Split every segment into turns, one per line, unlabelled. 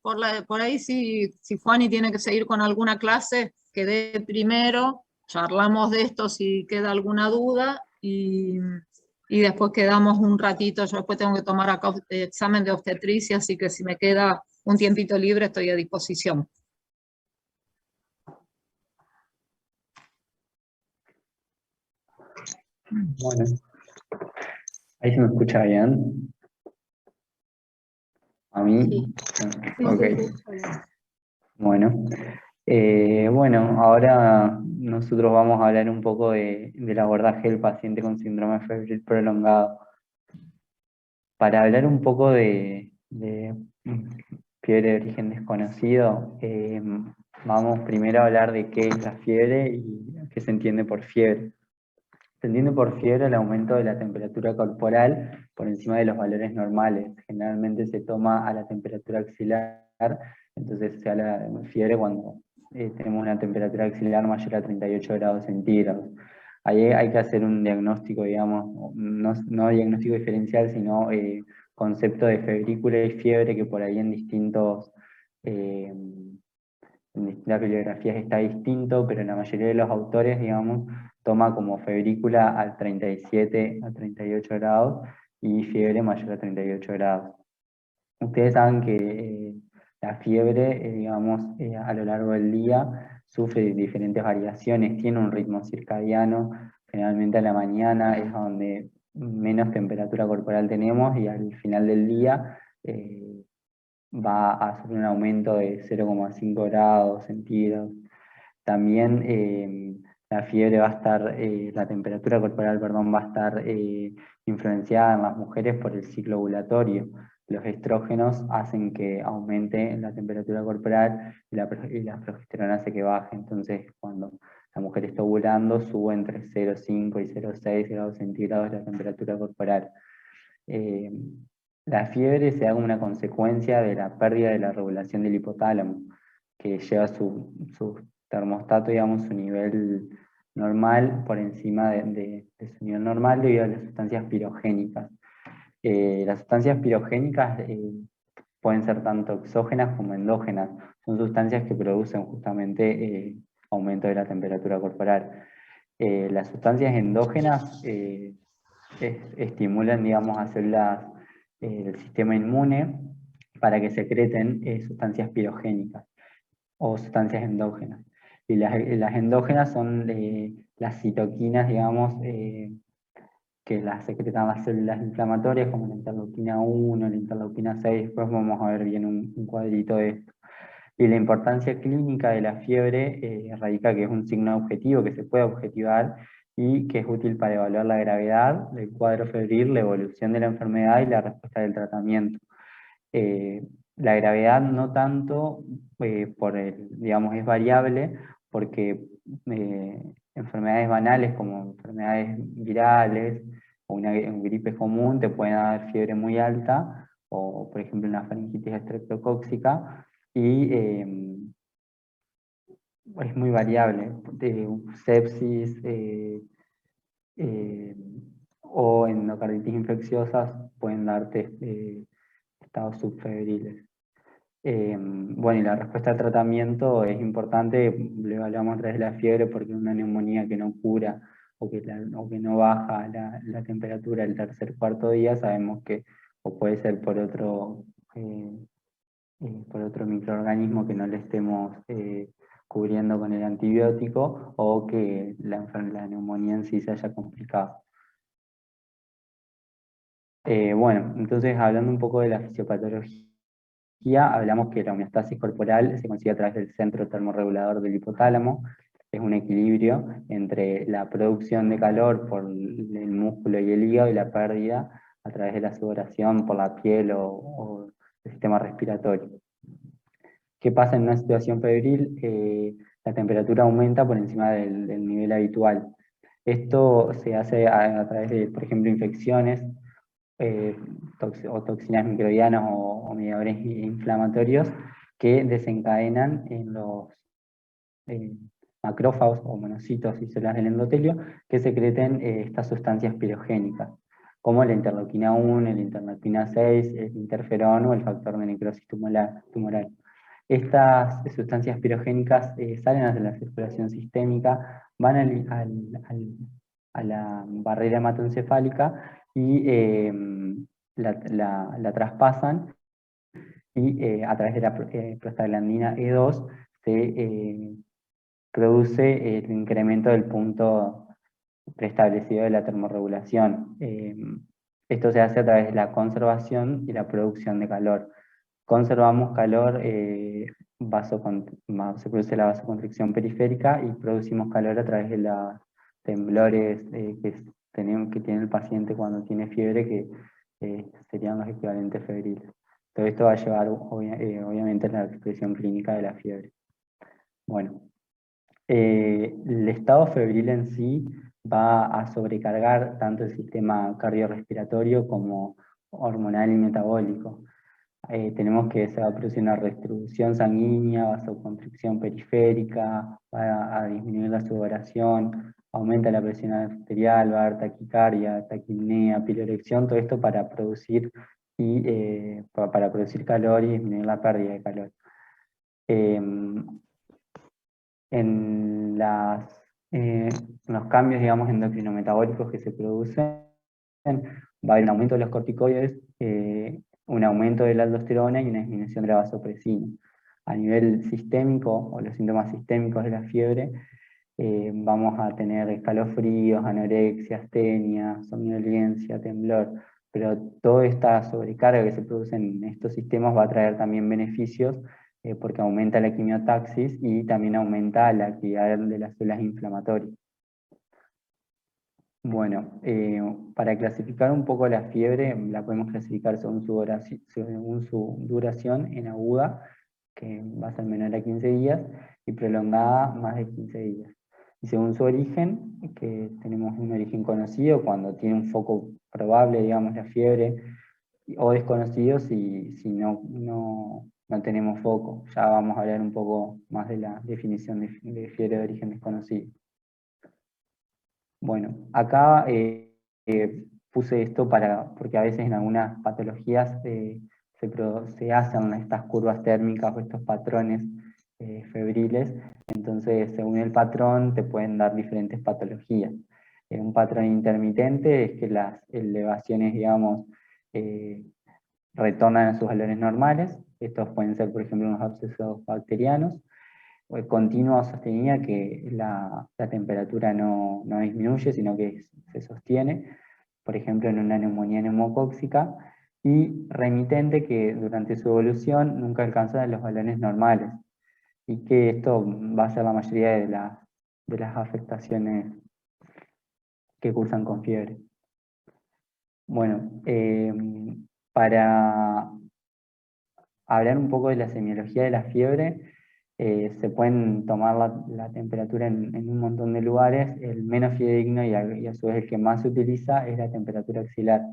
Por ahí si Juani tiene que seguir con alguna clase, que dé primero, charlamos de esto si queda alguna duda y después quedamos un ratito. Yo después tengo que tomar acá examen de obstetricia, así que si me queda un tiempito libre estoy a disposición.
Bueno, ahí se me escucha bien. A mí,
Sí.
ok. Bueno, bueno, ahora nosotros vamos a hablar un poco del abordaje del paciente con síndrome febril prolongado. Para hablar un poco de fiebre de origen desconocido, vamos primero a hablar de qué es la fiebre y qué se entiende por fiebre. Se entiende por fiebre el aumento de la temperatura corporal por encima de los valores normales. Generalmente se toma a la temperatura axilar, entonces se habla de fiebre cuando tenemos una temperatura axilar mayor a 38 grados centígrados. Ahí hay que hacer un diagnóstico, digamos, no diagnóstico diferencial, sino concepto de febrícula y fiebre, que por ahí en distintas bibliografías está distinto, pero la mayoría de los autores, digamos, toma como febrícula al 37 a 38 grados y fiebre mayor a 38 grados. Ustedes saben que la fiebre, digamos, a lo largo del día sufre diferentes variaciones, tiene un ritmo circadiano, generalmente a la mañana es donde menos temperatura corporal tenemos y al final del día va a sufrir un aumento de 0,5 grados centígrados. También la fiebre va a estar, la temperatura corporal, perdón, va a estar influenciada en las mujeres por el ciclo ovulatorio. Los estrógenos hacen que aumente la temperatura corporal y la progesterona hace que baje. Entonces, cuando la mujer está ovulando, sube entre 0,5 y 0,6 grados centígrados la temperatura corporal. La fiebre se da como una consecuencia de la pérdida de la regulación del hipotálamo, que lleva su termostato, digamos, su nivel normal por encima de su nivel normal debido a las sustancias pirogénicas. Las sustancias pirogénicas pueden ser tanto exógenas como endógenas. Son sustancias que producen justamente aumento de la temperatura corporal. Las sustancias endógenas estimulan, digamos, a células del sistema inmune para que secreten sustancias pirogénicas o sustancias endógenas. Y las endógenas son las citoquinas, digamos, que las secretan las células inflamatorias, como la interleuquina 1, la interleuquina 6, después vamos a ver bien un cuadrito de esto. Y la importancia clínica de la fiebre radica que es un signo objetivo que se puede objetivar y que es útil para evaluar la gravedad del cuadro febril, la evolución de la enfermedad y la respuesta del tratamiento. La gravedad no tanto, digamos, es variable, porque enfermedades banales como enfermedades virales o una gripe común te pueden dar fiebre muy alta, o por ejemplo una faringitis estreptocóxica, y es muy variable. Sepsis eh, o endocarditis infecciosas pueden darte estados subfebriles. Bueno, y la respuesta al tratamiento es importante, le evaluamos a través de la fiebre, porque una neumonía que no cura o que no baja la temperatura el tercer cuarto día, sabemos que o puede ser por otro microorganismo que no le estemos cubriendo con el antibiótico, o que la neumonía en sí se haya complicado. Bueno, entonces hablando un poco de la fisiopatología, hablamos que la homeostasis corporal se consigue a través del centro termorregulador del hipotálamo. Es un equilibrio entre la producción de calor por el músculo y el hígado y la pérdida a través de la sudoración por la piel o el sistema respiratorio. ¿Qué pasa en una situación febril? La temperatura aumenta por encima del nivel habitual. Esto se hace a través de, por ejemplo, infecciones o toxinas microbianas o mediadores inflamatorios que desencadenan en los macrófagos o monocitos y células del endotelio que secreten estas sustancias pirogénicas. como la interleuquina 1, la interleuquina 6, el interferón o el factor de necrosis tumoral. Estas sustancias pirogénicas salen hacia la circulación sistémica, van a la barrera hematoencefálica y la traspasan, y a través de la prostaglandina E2 se produce el incremento del punto preestablecido de la termorregulación. Esto se hace a través de la conservación y la producción de calor. Conservamos calor, se produce la vasoconstricción periférica y producimos calor a través de los temblores que tiene el paciente cuando tiene fiebre, que serían los equivalentes febriles. Todo esto va a llevar obviamente a la expresión clínica de la fiebre. Bueno, el estado febril en sí va a sobrecargar tanto el sistema cardiorrespiratorio como hormonal y metabólico. Tenemos que se va a producir una redistribución sanguínea, vasoconstricción periférica, va a disminuir la sudoración, aumenta la presión arterial, va a haber taquicardia, taquipnea, piloerección, todo esto para producir calor y disminuir la pérdida de calor. En los cambios, digamos, endocrinometabólicos que se producen, va a haber un aumento de los corticoides, un aumento de la aldosterona y una disminución de la vasopresina. A nivel sistémico, o los síntomas sistémicos de la fiebre, vamos a tener escalofríos, anorexia, astenia, somnolencia, temblor, pero toda esta sobrecarga que se produce en estos sistemas va a traer también beneficios, porque aumenta la quimiotaxis y también aumenta la actividad de las células inflamatorias. Bueno, para clasificar un poco la fiebre, la podemos clasificar según su duración en aguda, que va a ser menor a 15 días, y prolongada más de 15 días. Y según su origen, que tenemos un origen conocido, cuando tiene un foco probable, digamos, la fiebre, o desconocido si no tenemos foco. Ya vamos a hablar un poco más de la definición de fiebre de origen desconocido. Bueno, acá puse esto porque a veces en algunas patologías se hacen estas curvas térmicas o estos patrones febriles, entonces según el patrón te pueden dar diferentes patologías. Un patrón intermitente es que las elevaciones, digamos, retornan a sus valores normales. Estos pueden ser, por ejemplo, unos abscesos bacterianos. Continua o sostenida, que la temperatura no disminuye, sino que se sostiene, por ejemplo en una neumonía neumocóxica, y remitente, que durante su evolución nunca alcanza los valores normales, y que esto va a ser la mayoría de las afectaciones que cursan con fiebre. Bueno, para hablar un poco de la semiología de la fiebre, se pueden tomar la temperatura en un montón de lugares. El menos fidedigno y a su vez el que más se utiliza es la temperatura axilar.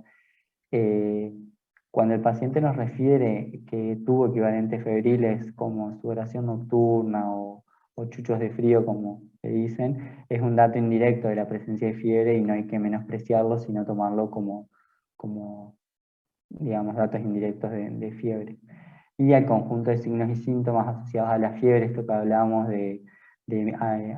Cuando el paciente nos refiere que tuvo equivalentes febriles como sudoración nocturna o chuchos de frío, como se dicen, es un dato indirecto de la presencia de fiebre y no hay que menospreciarlo, sino tomarlo como digamos, datos indirectos de fiebre. Y al conjunto de signos y síntomas asociados a la fiebre, esto que hablábamos de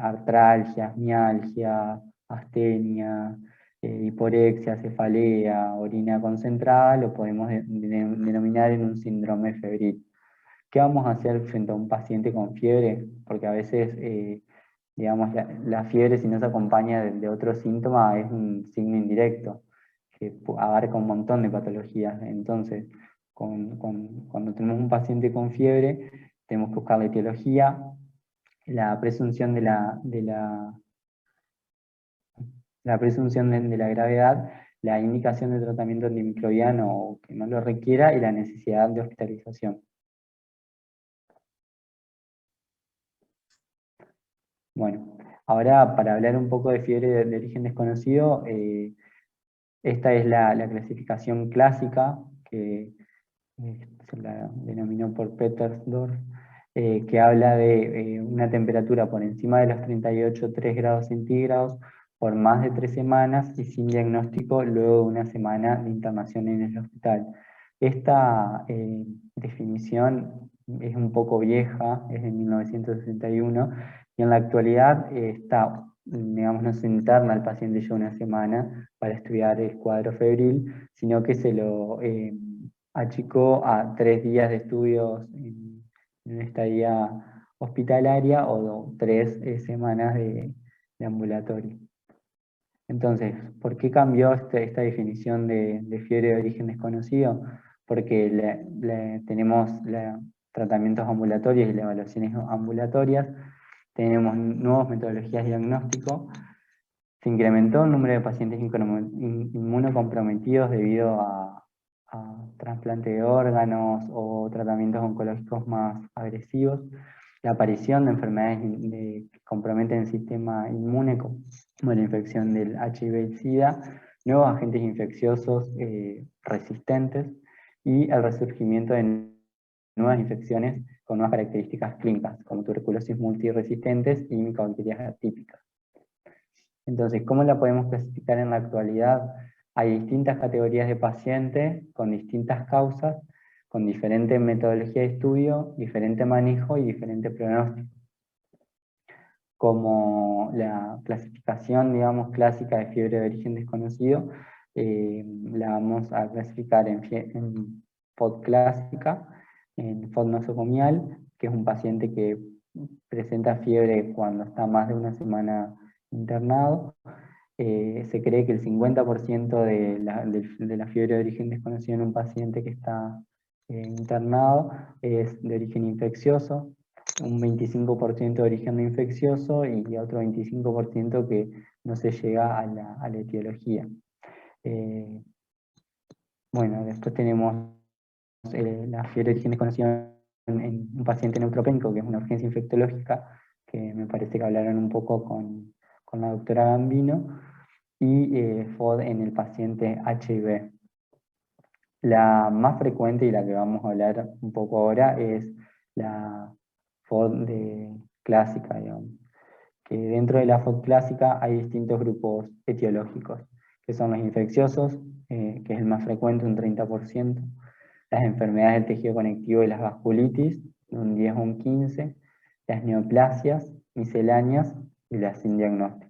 artralgia, mialgia, astenia, hiporexia, cefalea, orina concentrada, lo podemos denominar en un síndrome febril. ¿Qué vamos a hacer frente a un paciente con fiebre? Porque a veces, digamos, la fiebre, si no se acompaña de otro síntoma, es un signo indirecto, que abarca un montón de patologías. Entonces, cuando tenemos un paciente con fiebre, tenemos que buscar la etiología, la presunción de la presunción de la gravedad, la indicación de tratamiento antimicrobiano que no lo requiera y la necesidad de hospitalización. Bueno, ahora para hablar un poco de fiebre de origen desconocido, esta es la clasificación clásica que se la denominó por Petersdorf, que habla de una temperatura por encima de los 38,3 grados centígrados, por más de 3 semanas y sin diagnóstico luego de una semana de internación en el hospital. Esta definición es un poco vieja, es de 1961, y en la actualidad está, digamos, no se interna al paciente ya una semana para estudiar el cuadro febril, sino que se lo achicó a 3 días de estudios en una estadía hospitalaria o 3 semanas de ambulatorio. Entonces, ¿por qué cambió esta definición de fiebre de origen desconocido? Porque tenemos tratamientos ambulatorios y las evaluaciones ambulatorias, tenemos nuevas metodologías de diagnóstico, se incrementó el número de pacientes inmunocomprometidos debido a trasplante de órganos o tratamientos oncológicos más agresivos, la aparición de enfermedades que comprometen el sistema inmune, como la infección del HIV y SIDA, nuevos agentes infecciosos resistentes y el resurgimiento de nuevas infecciones con nuevas características clínicas, como tuberculosis multiresistentes y micobacterias atípicas. Entonces, ¿cómo la podemos clasificar en la actualidad? Hay distintas categorías de pacientes con distintas causas, con diferente metodología de estudio, diferente manejo y diferente pronóstico. Como la clasificación, digamos, clásica de fiebre de origen desconocido, la vamos a clasificar en FOD clásica, en FOD nosocomial, que es un paciente que presenta fiebre cuando está más de una semana internado. Se cree que el 50% de la fiebre de origen desconocido en un paciente que está internado es de origen infeccioso, un 25% de origen no infeccioso y otro 25% que no se llega a la etiología. Bueno, después tenemos la fiebre de origen desconocido en un paciente neutropénico, que es una urgencia infectológica, que me parece que hablaron un poco con la doctora Gambino, y FOD en el paciente HIV. La más frecuente y la que vamos a hablar un poco ahora es la FOD clásica, digamos. Que dentro de la FOD clásica hay distintos grupos etiológicos, que son los infecciosos, que es el más frecuente, un 30%, las enfermedades del tejido conectivo y las vasculitis, un 10 o un 15%, las neoplasias misceláneas y las sin diagnóstico.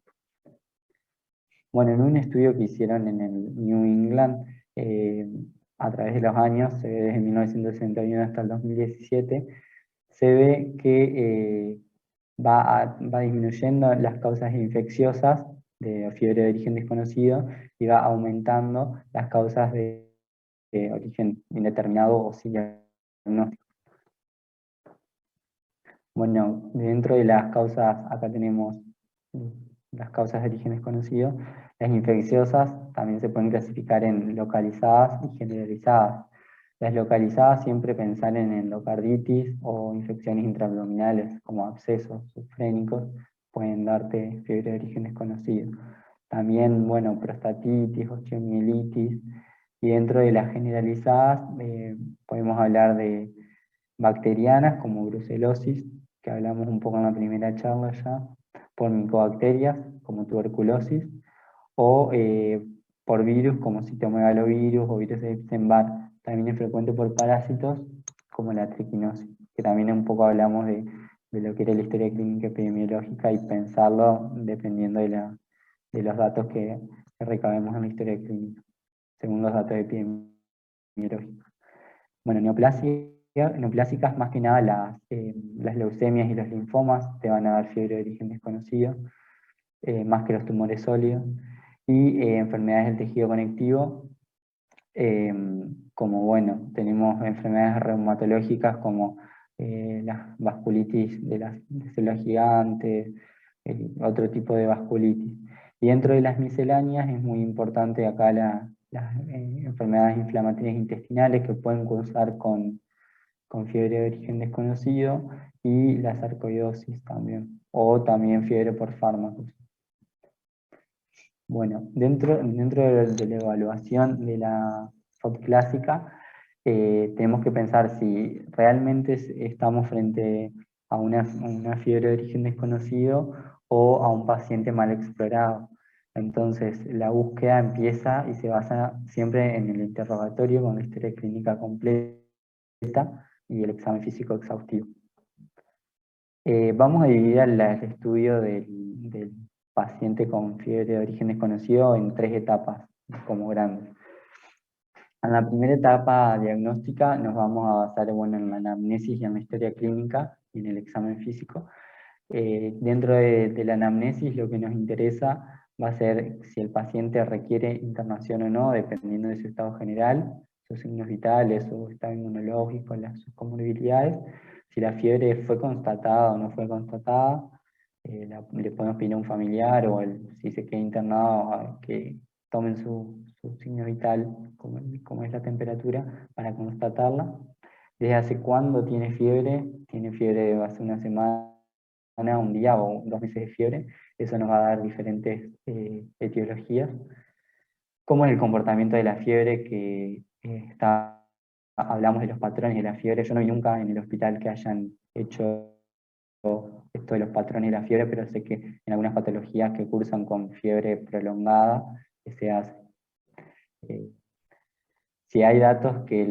Bueno, en un estudio que hicieron en el New England, a través de los años, se ve desde 1961 hasta el 2017, se ve que va disminuyendo las causas infecciosas de fiebre de origen desconocido y va aumentando las causas de origen indeterminado o sin diagnóstico. Bueno, dentro de las causas, acá tenemos las causas de origen desconocido. Las infecciosas también se pueden clasificar en localizadas y generalizadas. Las localizadas siempre pensar en endocarditis o infecciones intraabdominales como abscesos subfrénicos, pueden darte fiebre de origen desconocido. También, bueno, prostatitis, osteomielitis, y dentro de las generalizadas podemos hablar de bacterianas como brucelosis, que hablamos un poco en la primera charla ya, por micobacterias como tuberculosis, o por virus como citomegalovirus o virus de Epstein-Barr. También es frecuente por parásitos como la triquinosis, que también un poco hablamos de lo que era la historia clínica epidemiológica y pensarlo dependiendo de los datos que recabemos en la historia clínica, según los datos epidemiológicos. Bueno, neoplásicas, más que nada las leucemias y los linfomas te van a dar fiebre de origen desconocido, más que los tumores sólidos, y enfermedades del tejido conectivo, como bueno, tenemos enfermedades reumatológicas como las vasculitis de las células gigantes, otro tipo de vasculitis. Y dentro de las misceláneas es muy importante acá las enfermedades inflamatorias intestinales que pueden cursar con fiebre de origen desconocido, y la sarcoidosis también, o también fiebre por fármacos. Bueno, dentro de la evaluación de la FOD clásica, tenemos que pensar si realmente estamos frente a una fiebre de origen desconocido o a un paciente mal explorado. Entonces, la búsqueda empieza y se basa siempre en el interrogatorio con la historia clínica completa y el examen físico exhaustivo. Vamos a dividir el estudio del paciente con fiebre de origen desconocido en 3 etapas, como grandes. En la primera etapa diagnóstica nos vamos a basar en la anamnesis y en la historia clínica y en el examen físico. Dentro de la anamnesis lo que nos interesa va a ser si el paciente requiere internación o no, dependiendo de su estado general, sus signos vitales, su estado inmunológico, sus comorbilidades, si la fiebre fue constatada o no fue constatada, le podemos pedir a un familiar o si se queda internado a que tomen su signo vital, como es la temperatura, para constatarla. ¿Desde hace cuándo tiene fiebre? Tiene fiebre de hace una semana, un día o 2 meses de fiebre. Eso nos va a dar diferentes etiologías. ¿Cómo es el comportamiento de la fiebre? Que hablamos de los patrones de la fiebre. Yo no vi nunca en el hospital que hayan hecho esto de los patrones de la fiebre, pero sé que en algunas patologías que cursan con fiebre prolongada se hace. Si hay datos que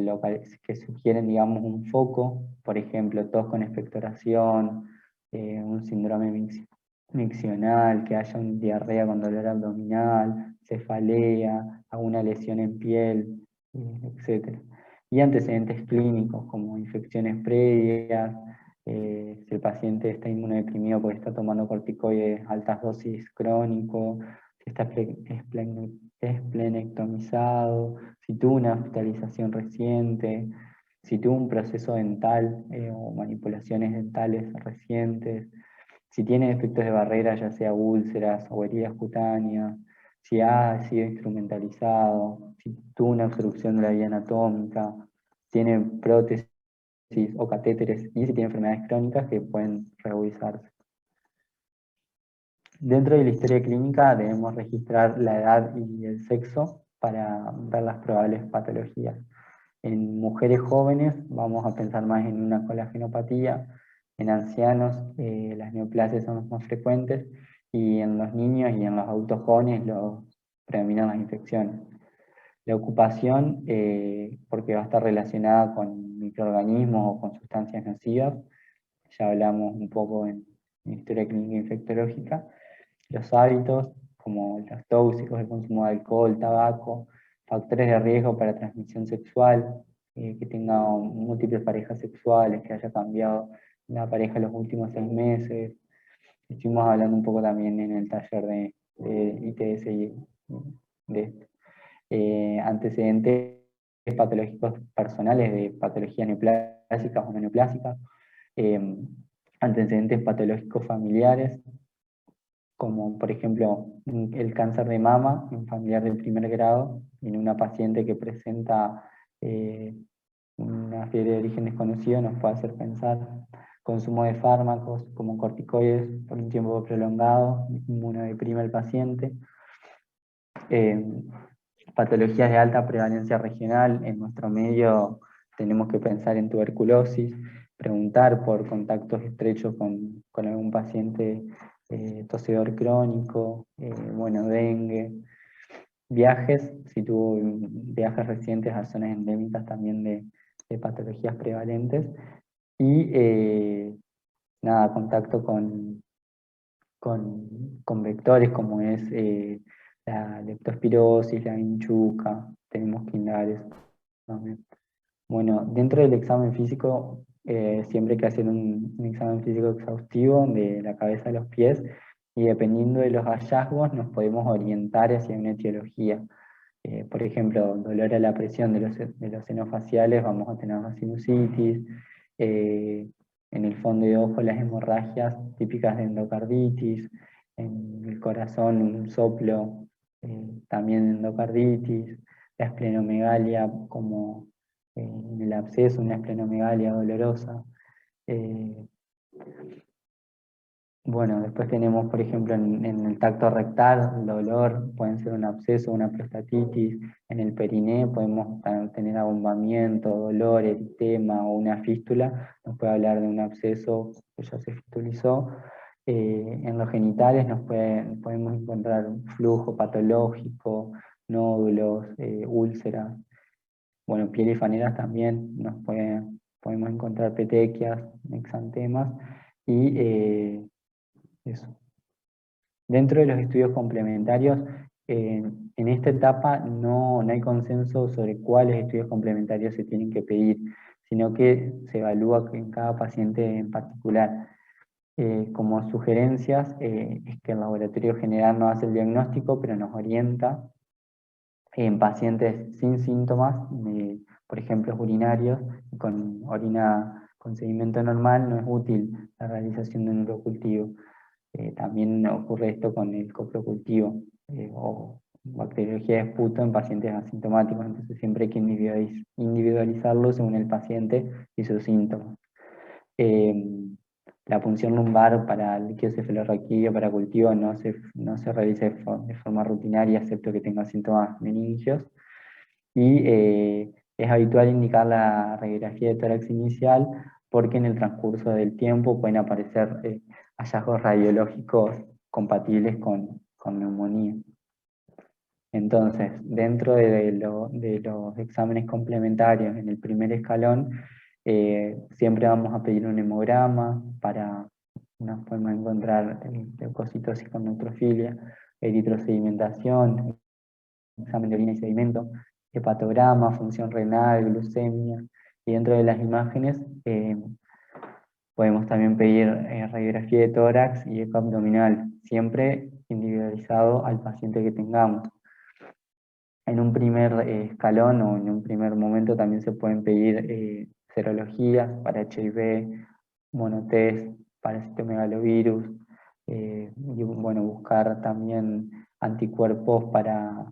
sugieren, digamos, un foco, por ejemplo, tos con expectoración, un síndrome miccional, que haya una diarrea con dolor abdominal, cefalea, alguna lesión en piel, etc. Y antecedentes clínicos como infecciones previas, si el paciente está inmunodeprimido porque está tomando corticoides altas dosis crónico, si está esplenectomizado, si tuvo una hospitalización reciente, si tuvo un proceso dental o manipulaciones dentales recientes, si tiene defectos de barrera, ya sea úlceras o heridas cutáneas, si ha sido instrumentalizado, si tuvo una obstrucción de la vía anatómica, tiene prótesis o catéteres y si tiene enfermedades crónicas que pueden reagudizarse. Dentro de la historia clínica debemos registrar la edad y el sexo para ver las probables patologías. En mujeres jóvenes vamos a pensar más en una colagenopatía, en ancianos las neoplasias son las más frecuentes y en los niños y en los adultos jóvenes predominan las infecciones. La ocupación, porque va a estar relacionada con microorganismos o con sustancias nocivas, ya hablamos un poco en historia clínica infectológica. Los hábitos, como los tóxicos, el consumo de alcohol, tabaco, factores de riesgo para transmisión sexual, que tenga múltiples parejas sexuales, que haya cambiado la pareja en los últimos 6 meses. Estuvimos hablando un poco también en el taller de ITS de esto. Antecedentes patológicos personales de patologías neoplásicas o no neoplásicas, antecedentes patológicos familiares, como por ejemplo el cáncer de mama en familiar de primer grado, en una paciente que presenta una fiebre de origen desconocido, nos puede hacer pensar. Consumo de fármacos como corticoides por un tiempo prolongado, inmunodeprime al paciente. Patologías de alta prevalencia regional, en nuestro medio tenemos que pensar en tuberculosis, preguntar por contactos estrechos con algún paciente tosedor crónico, dengue. Viajes, si tuvo viajes recientes a zonas endémicas también de patologías prevalentes. Y contacto con vectores como es la leptospirosis, la vinchuca, tenemos quindares también. Bueno, dentro del examen físico, siempre hay que hacer un examen físico exhaustivo de la cabeza a los pies, y dependiendo de los hallazgos nos podemos orientar hacia una etiología. Por ejemplo, dolor a la presión de los senos faciales, vamos a tener una sinusitis. En el fondo de ojo, las hemorragias típicas de endocarditis. En el corazón, un soplo, también endocarditis. La esplenomegalia, como en el absceso, una esplenomegalia dolorosa. Bueno, después tenemos, por ejemplo, en el tacto rectal, el dolor, pueden ser un absceso, una prostatitis. En el periné podemos tener abombamiento, dolor, eritema o una fístula. Nos puede hablar de un absceso que ya se fistulizó. En los genitales podemos encontrar un flujo patológico, nódulos, úlceras. Bueno, piel y faneras también podemos encontrar petequias, exantemas y eso. Dentro de los estudios complementarios, en esta etapa no hay consenso sobre cuáles estudios complementarios se tienen que pedir, sino que se evalúa en cada paciente en particular. Como sugerencias, es que el laboratorio general no hace el diagnóstico, pero nos orienta en pacientes sin síntomas, por ejemplo urinarios, con orina con seguimiento normal, no es útil la realización de un urocultivo. También ocurre esto con el coprocultivo o bacteriología de esputo en pacientes asintomáticos, entonces siempre hay que individualizarlo según el paciente y sus síntomas. La punción lumbar para el líquido cefalorraquídeo para cultivo no se realiza de forma rutinaria, excepto que tenga síntomas meningios. Y es habitual indicar la radiografía de tórax inicial, porque en el transcurso del tiempo pueden aparecer hallazgos radiológicos compatibles con neumonía. Entonces, dentro de los exámenes complementarios en el primer escalón, siempre vamos a pedir un hemograma nos podemos encontrar leucocitosis con neutrofilia, eritrosedimentación, examen de orina y sedimento, hepatograma, función renal, glucemia, y dentro de las imágenes podemos también pedir radiografía de tórax y eco abdominal, siempre individualizado al paciente que tengamos. En un primer escalón o en un primer momento también se pueden pedir serologías para HIV, monotest para citomegalovirus, y bueno, buscar también anticuerpos para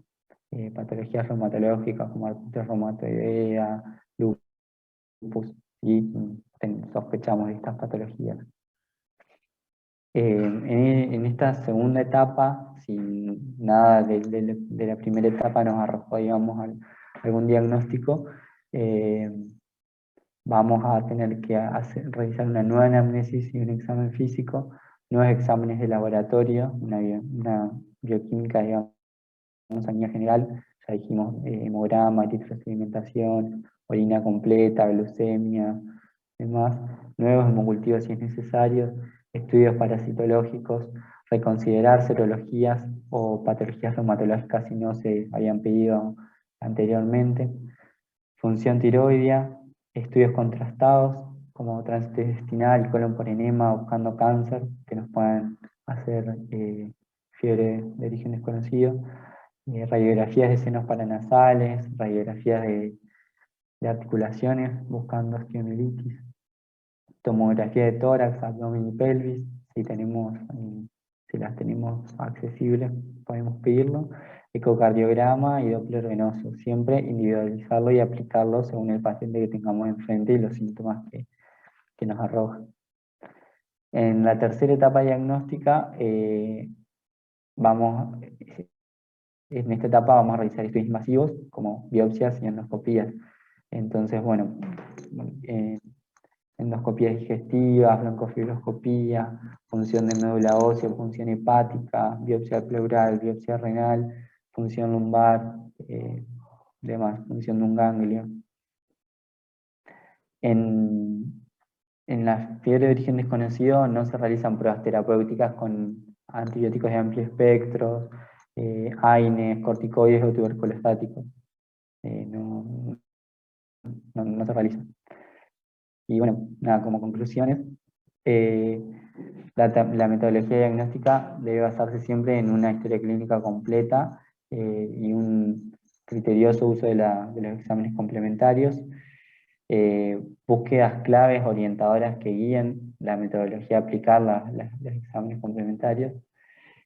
patologías reumatológicas como artritis reumatoidea, lupus, y sospechamos de estas patologías. En esta segunda etapa, si nada de la primera etapa nos arrojó, digamos, algún diagnóstico, vamos a tener que realizar una nueva anamnesis y un examen físico, nuevos exámenes de laboratorio, una bioquímica, digamos, a nivel general, ya dijimos hemograma, eritrosedimentación, orina completa, glucemia, demás, nuevos hemocultivos si es necesario, estudios parasitológicos, reconsiderar serologías o patologías reumatológicas si no se habían pedido anteriormente, función tiroidea, estudios contrastados como tránsito intestinal, colon por enema, buscando cáncer, que nos puedan hacer fiebre de origen desconocido, radiografías de senos paranasales, radiografías de articulaciones, buscando osteomielitis, tomografía de tórax, abdomen y pelvis, si las tenemos accesibles, podemos pedirlo, ecocardiograma y doppler venoso, siempre individualizarlo y aplicarlo según el paciente que tengamos enfrente y los síntomas que nos arrojan. En la tercera etapa diagnóstica, en esta etapa vamos a realizar estudios masivos como biopsias y endoscopías. Entonces, bueno, endoscopías digestivas, broncofibroscopía, función de médula ósea, función hepática, biopsia pleural, biopsia renal, función lumbar, demás, función de un ganglio. En la fiebre de origen desconocido no se realizan pruebas terapéuticas con antibióticos de amplio espectro, AINES, corticoides o tuberculostáticos. No se realizan. Y bueno, nada, como conclusiones, la metodología diagnóstica debe basarse siempre en una historia clínica completa y un criterioso uso de los exámenes complementarios, búsquedas claves orientadoras que guíen la metodología a aplicar los exámenes complementarios.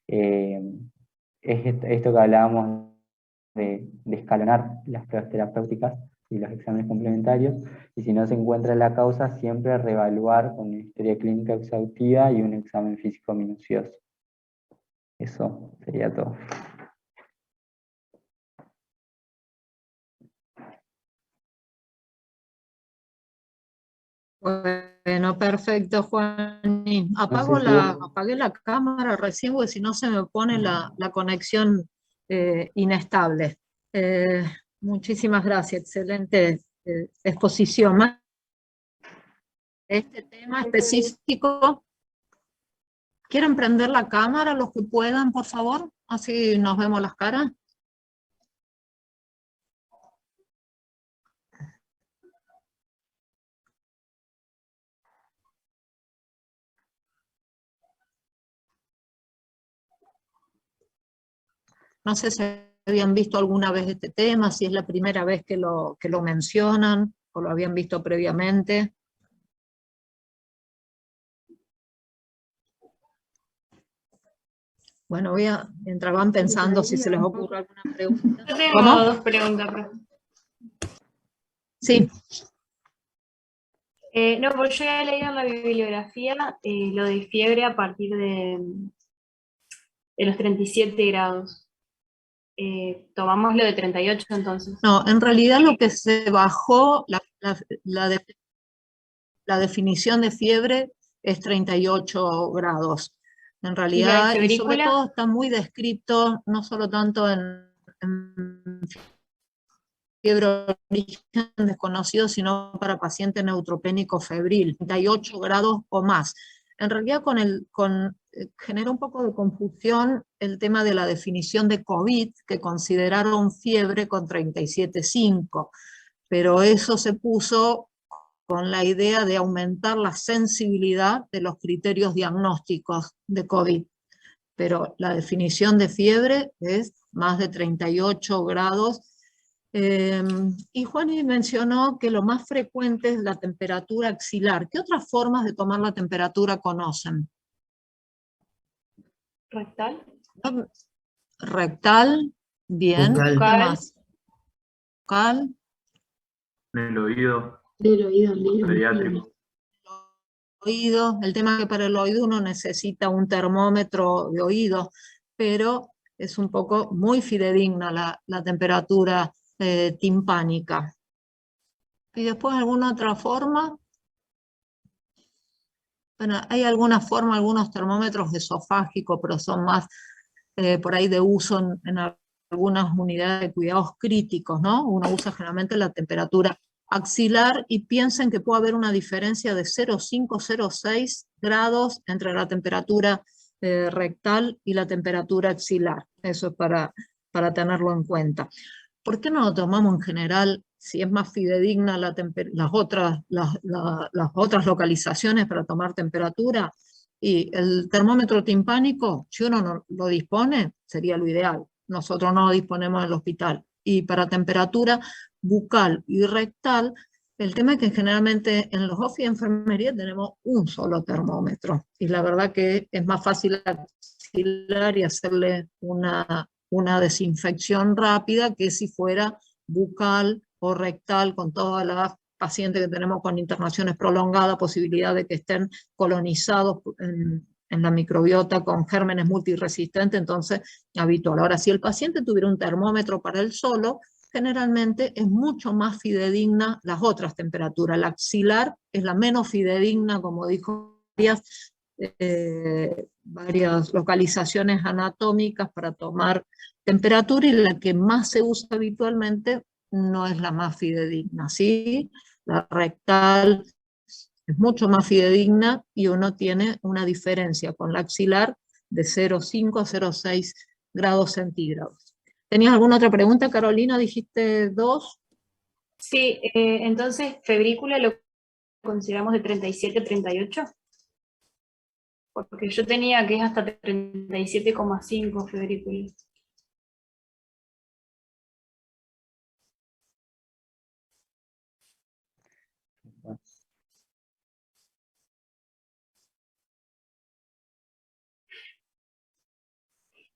Es esto que hablábamos de escalonar las pruebas terapéuticas y los exámenes complementarios, y si no se encuentra la causa, siempre reevaluar con una historia clínica exhaustiva y un examen físico minucioso. Eso sería todo.
Bueno, perfecto, Juani.
No sé si vos...
Apagué la cámara recién porque si no se me pone la conexión inestable. Eh, Muchísimas gracias, excelente exposición. Más de este tema específico, ¿quieren prender la cámara los que puedan, por favor? Así nos vemos las caras. No sé si habían visto alguna vez este tema, si es la primera vez que lo mencionan o lo habían visto previamente. Bueno, mientras van pensando si se les ocurre alguna pregunta.
Yo tengo
¿Cómo?
dos preguntas, profe.
Sí.
No, porque yo ya he leído en la bibliografía lo de fiebre a partir de los 37 grados. Tomamos lo de 38 entonces.
No, en realidad lo que se bajó, la definición de fiebre es 38 grados. En
¿Y la
realidad, y sobre
febrícula?
todo está muy descrito, no solo tanto en fiebre de origen desconocido, sino para paciente neutropénico febril, 38 grados o más. En realidad genera un poco de confusión el tema de la definición de COVID, que consideraron fiebre con 37,5, pero eso se puso con la idea de aumentar la sensibilidad de los criterios diagnósticos de COVID. Pero la definición de fiebre es más de 38 grados. Y Juani mencionó que lo más frecuente es la temperatura axilar. ¿Qué otras formas de tomar la temperatura conocen?
¿Rectal?
Rectal, bien.
Bucal.
¿Qué
Bucal.
más? Bucal.
Del oído,
Del oído,
pediátrico.
Oído. El tema es que para el oído uno necesita un termómetro de oído, pero es un poco muy fidedigna la temperatura timpánica. ¿Y después alguna otra forma? Bueno, hay alguna forma, algunos termómetros esofágicos, pero son más por ahí de uso en algunas unidades de cuidados críticos, ¿no? Uno usa generalmente la temperatura axilar y piensen que puede haber una diferencia de 0,5, 0,6 grados entre la temperatura rectal y la temperatura axilar. Eso es para tenerlo en cuenta. ¿Por qué no lo tomamos en general, si es más fidedigna las otras localizaciones para tomar temperatura? Y el termómetro timpánico, si uno no lo dispone, sería lo ideal. Nosotros no lo disponemos en el hospital. Y para temperatura bucal y rectal, el tema es que generalmente en los office de enfermería tenemos un solo termómetro. Y la verdad que es más fácil axilar y hacerle una desinfección rápida que si fuera bucal o rectal con todas las pacientes que tenemos con internaciones prolongadas, posibilidad de que estén colonizados en la microbiota con gérmenes multiresistentes, entonces habitual. Ahora, si el paciente tuviera un termómetro para él solo, generalmente es mucho más fidedigna las otras temperaturas. La axilar es la menos fidedigna, como dijo varias localizaciones anatómicas para tomar temperatura, y la que más se usa habitualmente no es la más fidedigna, ¿sí? La rectal es mucho más fidedigna y uno tiene una diferencia con la axilar de 0,5 a 0,6 grados centígrados. ¿Tenías alguna otra pregunta, Carolina? Dijiste dos.
Sí, entonces febrícula lo consideramos de 37 a 38. Porque yo tenía que es hasta 37,5 febrícula.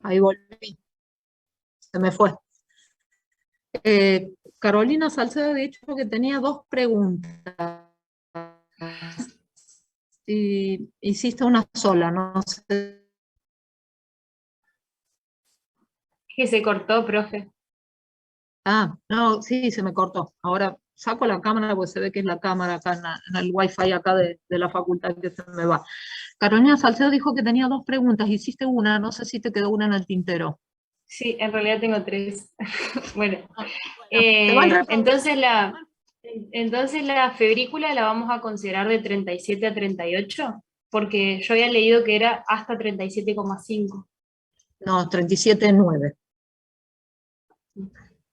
Ahí volví. Se me fue. Carolina Salcedo ha dicho que tenía dos preguntas. Y hiciste una sola, no sé.
Que se cortó, profe.
Ah, no, sí, se me cortó. Ahora saco la cámara porque se ve que es la cámara acá en el wifi acá de la facultad que se me va. Carolina Salcedo dijo que tenía 2 preguntas, hiciste una, no sé si te quedó una en el tintero.
Sí, en realidad tengo 3. Bueno,
Te van reproduciendo.
entonces la febrícula la vamos a considerar de 37 a 38, porque yo había leído que era hasta 37,5.
No, 37,9.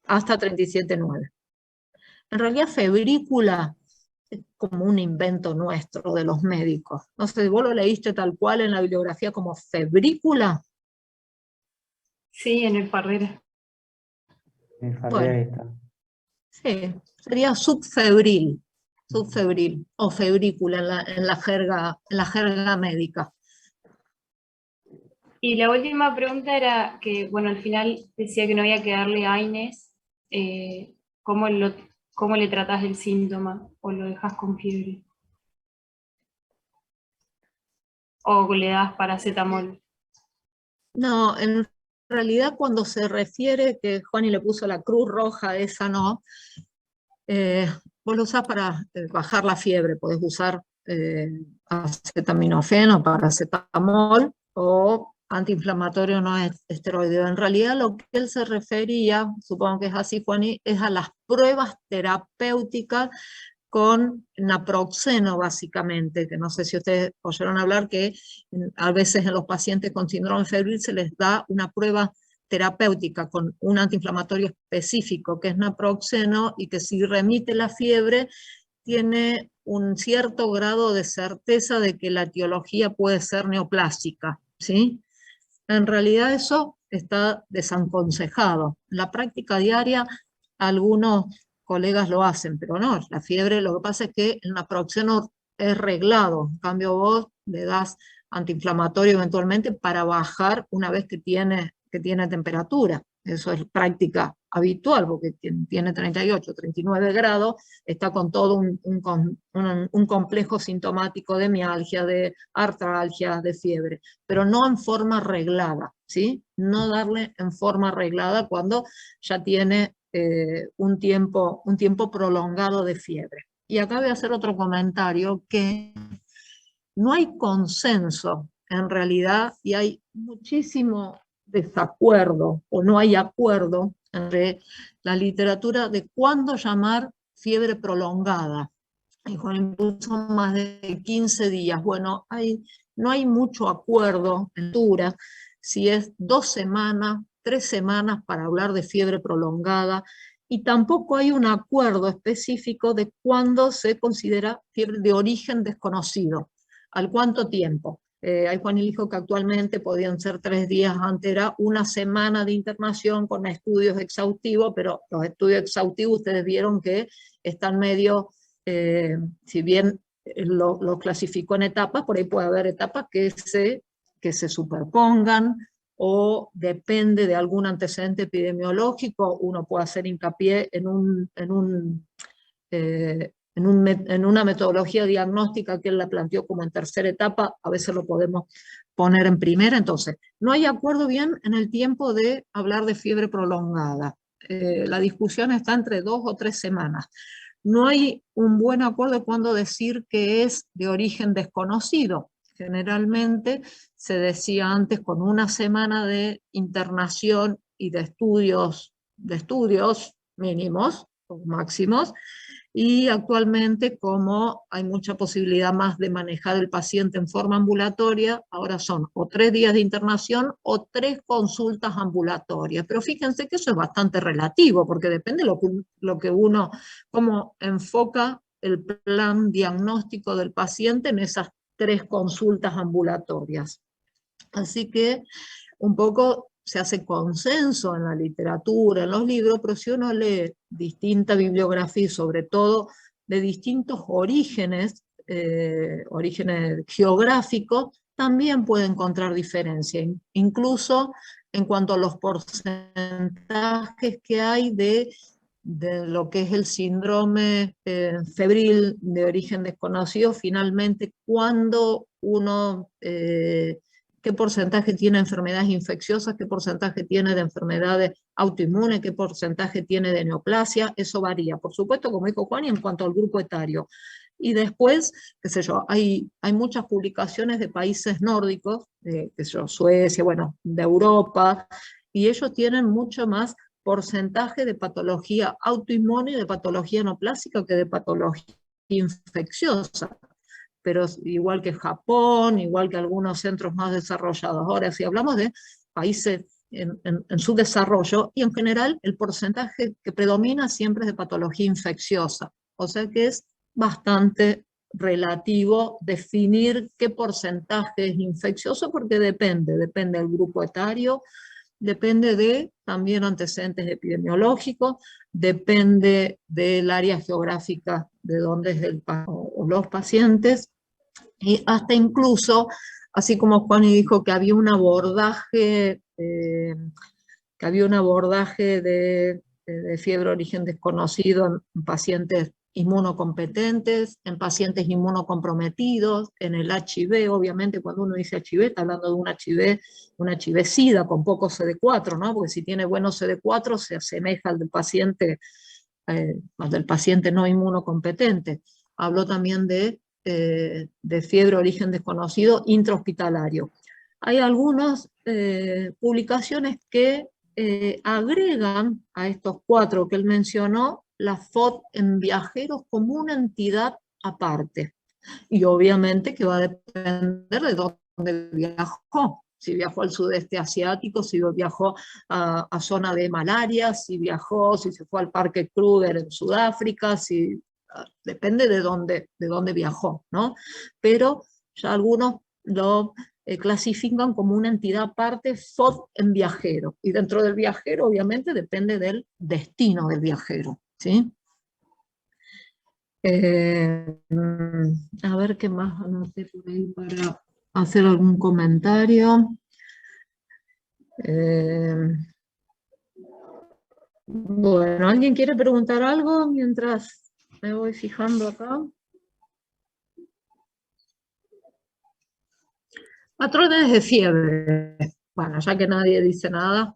Hasta 37,9. En realidad febrícula es como un invento nuestro de los médicos. No sé, ¿vos lo leíste tal cual en la bibliografía como febrícula?
Sí, en el Farrera.
Me falta
Bueno,
esta.
sí, sería subfebril o febrícula en la jerga médica.
Y la última pregunta era que, bueno, al final decía que no había que darle AINES. ¿Cómo le tratás el síntoma? ¿O lo dejas con fiebre? ¿O le das paracetamol?
No, en realidad cuando se refiere que Juani le puso la cruz roja, esa no, vos lo usás para bajar la fiebre, podés usar acetaminofén, paracetamol o antiinflamatorio no esteroideo. En realidad lo que él se refería, supongo que es así, Juani, es a las pruebas terapéuticas con naproxeno básicamente, que no sé si ustedes oyeron hablar que a veces en los pacientes con síndrome febril se les da una prueba terapéutica con un antiinflamatorio específico que es naproxeno y que si remite la fiebre tiene un cierto grado de certeza de que la etiología puede ser neoplásica, ¿sí? En realidad eso está desaconsejado. En la práctica diaria algunos colegas lo hacen, pero no, la fiebre lo que pasa es que el naproxeno es reglado, en cambio vos le das antiinflamatorio eventualmente para bajar una vez que tiene temperatura. Eso es práctica habitual, porque tiene 38, 39 grados, está con todo un complejo sintomático de mialgia, de artralgia, de fiebre, pero no en forma reglada, ¿sí? No darle en forma reglada cuando ya tiene un tiempo prolongado de fiebre. Y acá voy a hacer otro comentario, que no hay consenso en realidad y hay muchísimo desacuerdo o no hay acuerdo entre la literatura de cuándo llamar fiebre prolongada. Y con incluso más de 15 días. Bueno, no hay mucho acuerdo en altura si es 2 semanas, 3 semanas para hablar de fiebre prolongada, y tampoco hay un acuerdo específico de cuándo se considera fiebre de origen desconocido, al cuánto tiempo. Hay Juan y dijo que actualmente podían ser 3 días, antes era 1 semana de internación con estudios exhaustivos, pero los estudios exhaustivos ustedes vieron que están medio, si bien lo clasificó en etapas, por ahí puede haber etapas que se superpongan, o depende de algún antecedente epidemiológico, uno puede hacer hincapié en una metodología diagnóstica que él la planteó como en tercera etapa, a veces lo podemos poner en primera. Entonces, no hay acuerdo bien en el tiempo de hablar de fiebre prolongada. La discusión está entre 2 o 3 semanas. No hay un buen acuerdo cuando decir que es de origen desconocido. Generalmente se decía antes con 1 semana de internación y de estudios mínimos o máximos, y actualmente como hay mucha posibilidad más de manejar el paciente en forma ambulatoria, ahora son o 3 días de internación o 3 consultas ambulatorias. Pero fíjense que eso es bastante relativo, porque depende lo que uno, cómo enfoca el plan diagnóstico del paciente en esas 3 consultas ambulatorias. Así que un poco se hace consenso en la literatura, en los libros, pero si uno lee distinta bibliografía, sobre todo de distintos orígenes geográficos, también puede encontrar diferencias, incluso en cuanto a los porcentajes que hay de lo que es el síndrome febril de origen desconocido. Finalmente, cuando uno qué porcentaje tiene de enfermedades infecciosas, qué porcentaje tiene de enfermedades autoinmunes, qué porcentaje tiene de neoplasia, eso varía. Por supuesto, como dijo Juan, y en cuanto al grupo etario. Y después, qué sé yo, hay muchas publicaciones de países nórdicos, qué sé yo, Suecia, bueno, de Europa, y ellos tienen mucho más porcentaje de patología autoinmune y de patología neoplásica que de patología infecciosa. Pero igual que Japón, igual que algunos centros más desarrollados. Ahora, si hablamos de países en su desarrollo, y en general el porcentaje que predomina siempre es de patología infecciosa. O sea que es bastante relativo definir qué porcentaje es infeccioso, porque depende del grupo etario, depende de también antecedentes epidemiológicos, depende del área geográfica de donde es o los pacientes, y hasta incluso, así como Juan dijo que había un abordaje, de fiebre de origen desconocido en pacientes inmunocompetentes, en pacientes inmunocomprometidos, en el HIV, obviamente cuando uno dice HIV está hablando de un HIV SIDA con poco CD4, ¿no? Porque si tiene bueno CD4 se asemeja al del paciente no inmunocompetente. Habló también de fiebre de origen desconocido intrahospitalario. Hay algunas publicaciones que agregan a estos 4 que él mencionó la FOD en viajeros como una entidad aparte. Y obviamente que va a depender de dónde viajó. Si viajó al sudeste asiático, si viajó a zona de malaria, si se fue al Parque Kruger en Sudáfrica, depende de dónde viajó, ¿no? Pero ya algunos lo clasifican como una entidad aparte, FOD en viajero. Y dentro del viajero, obviamente, depende del destino del viajero, ¿sí? A ver qué más anoté por ahí para hacer algún comentario. Bueno, ¿alguien quiere preguntar algo mientras me voy fijando acá? Patrones de fiebre. Bueno, ya que nadie dice nada.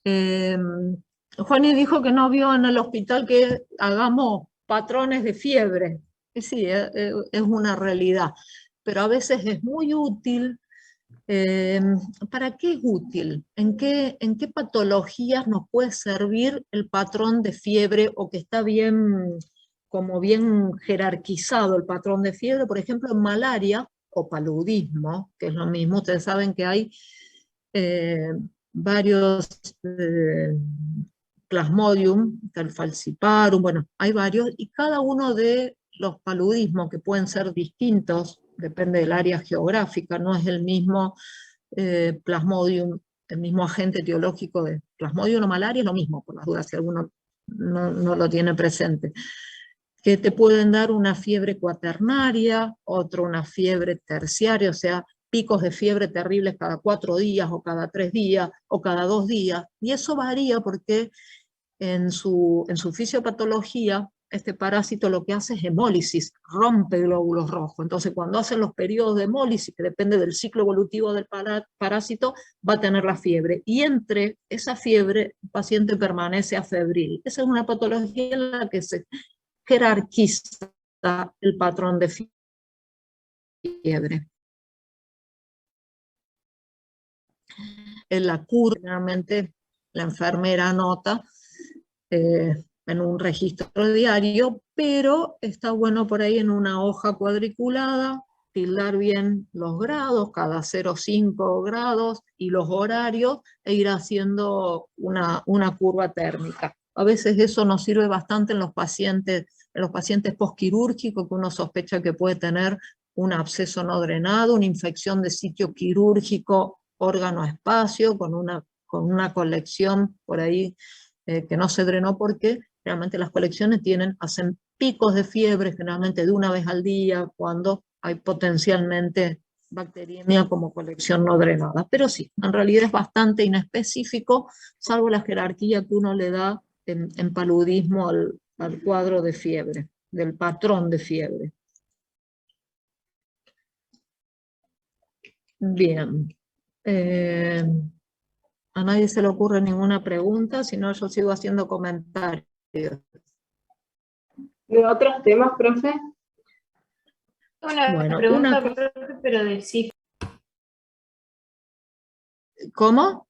Juani dijo que no vio en el hospital que hagamos patrones de fiebre. Y sí, es una realidad. Pero a veces es muy útil. ¿Para qué es útil? ¿En qué patologías nos puede servir el patrón de fiebre o que está bien jerarquizado el patrón de fiebre? Por ejemplo, en malaria o paludismo, que es lo mismo. Ustedes saben que hay varios Plasmodium, el falciparum, bueno, hay varios, y cada uno de los paludismos que pueden ser distintos, depende del área geográfica, no es el mismo Plasmodium, el mismo agente etiológico de Plasmodium o malaria, es lo mismo, por las dudas si alguno no lo tiene presente, que te pueden dar una fiebre cuaternaria, otro una fiebre terciaria, o sea, picos de fiebre terribles cada 4 días, o cada 3 días, o cada 2 días, y eso varía porque en su fisiopatología, este parásito lo que hace es hemólisis, rompe glóbulos rojos. Entonces, cuando hacen los periodos de hemólisis, que depende del ciclo evolutivo del parásito, va a tener la fiebre. Y entre esa fiebre, el paciente permanece afebril. Esa es una patología en la que se jerarquiza el patrón de fiebre. En la cura, generalmente, la enfermera anota en un registro diario, pero está bueno por ahí en una hoja cuadriculada, tildar bien los grados, cada 0,5 grados, y los horarios, e ir haciendo una curva térmica. A veces eso nos sirve bastante en los pacientes postquirúrgicos, que uno sospecha que puede tener un absceso no drenado, una infección de sitio quirúrgico, órgano-espacio, con una colección por ahí que no se drenó, porque realmente las colecciones hacen picos de fiebre, generalmente de una vez al día, cuando hay potencialmente bacteriemia como colección no drenada. Pero sí, en realidad es bastante inespecífico, salvo la jerarquía que uno le da en paludismo al cuadro de fiebre, del patrón de fiebre. Bien. A nadie se le ocurre ninguna pregunta, si no yo sigo haciendo comentarios.
¿De otros temas, profe?
Una
Bueno,
pregunta,
una-
profe, pero de cifras.
¿Cómo?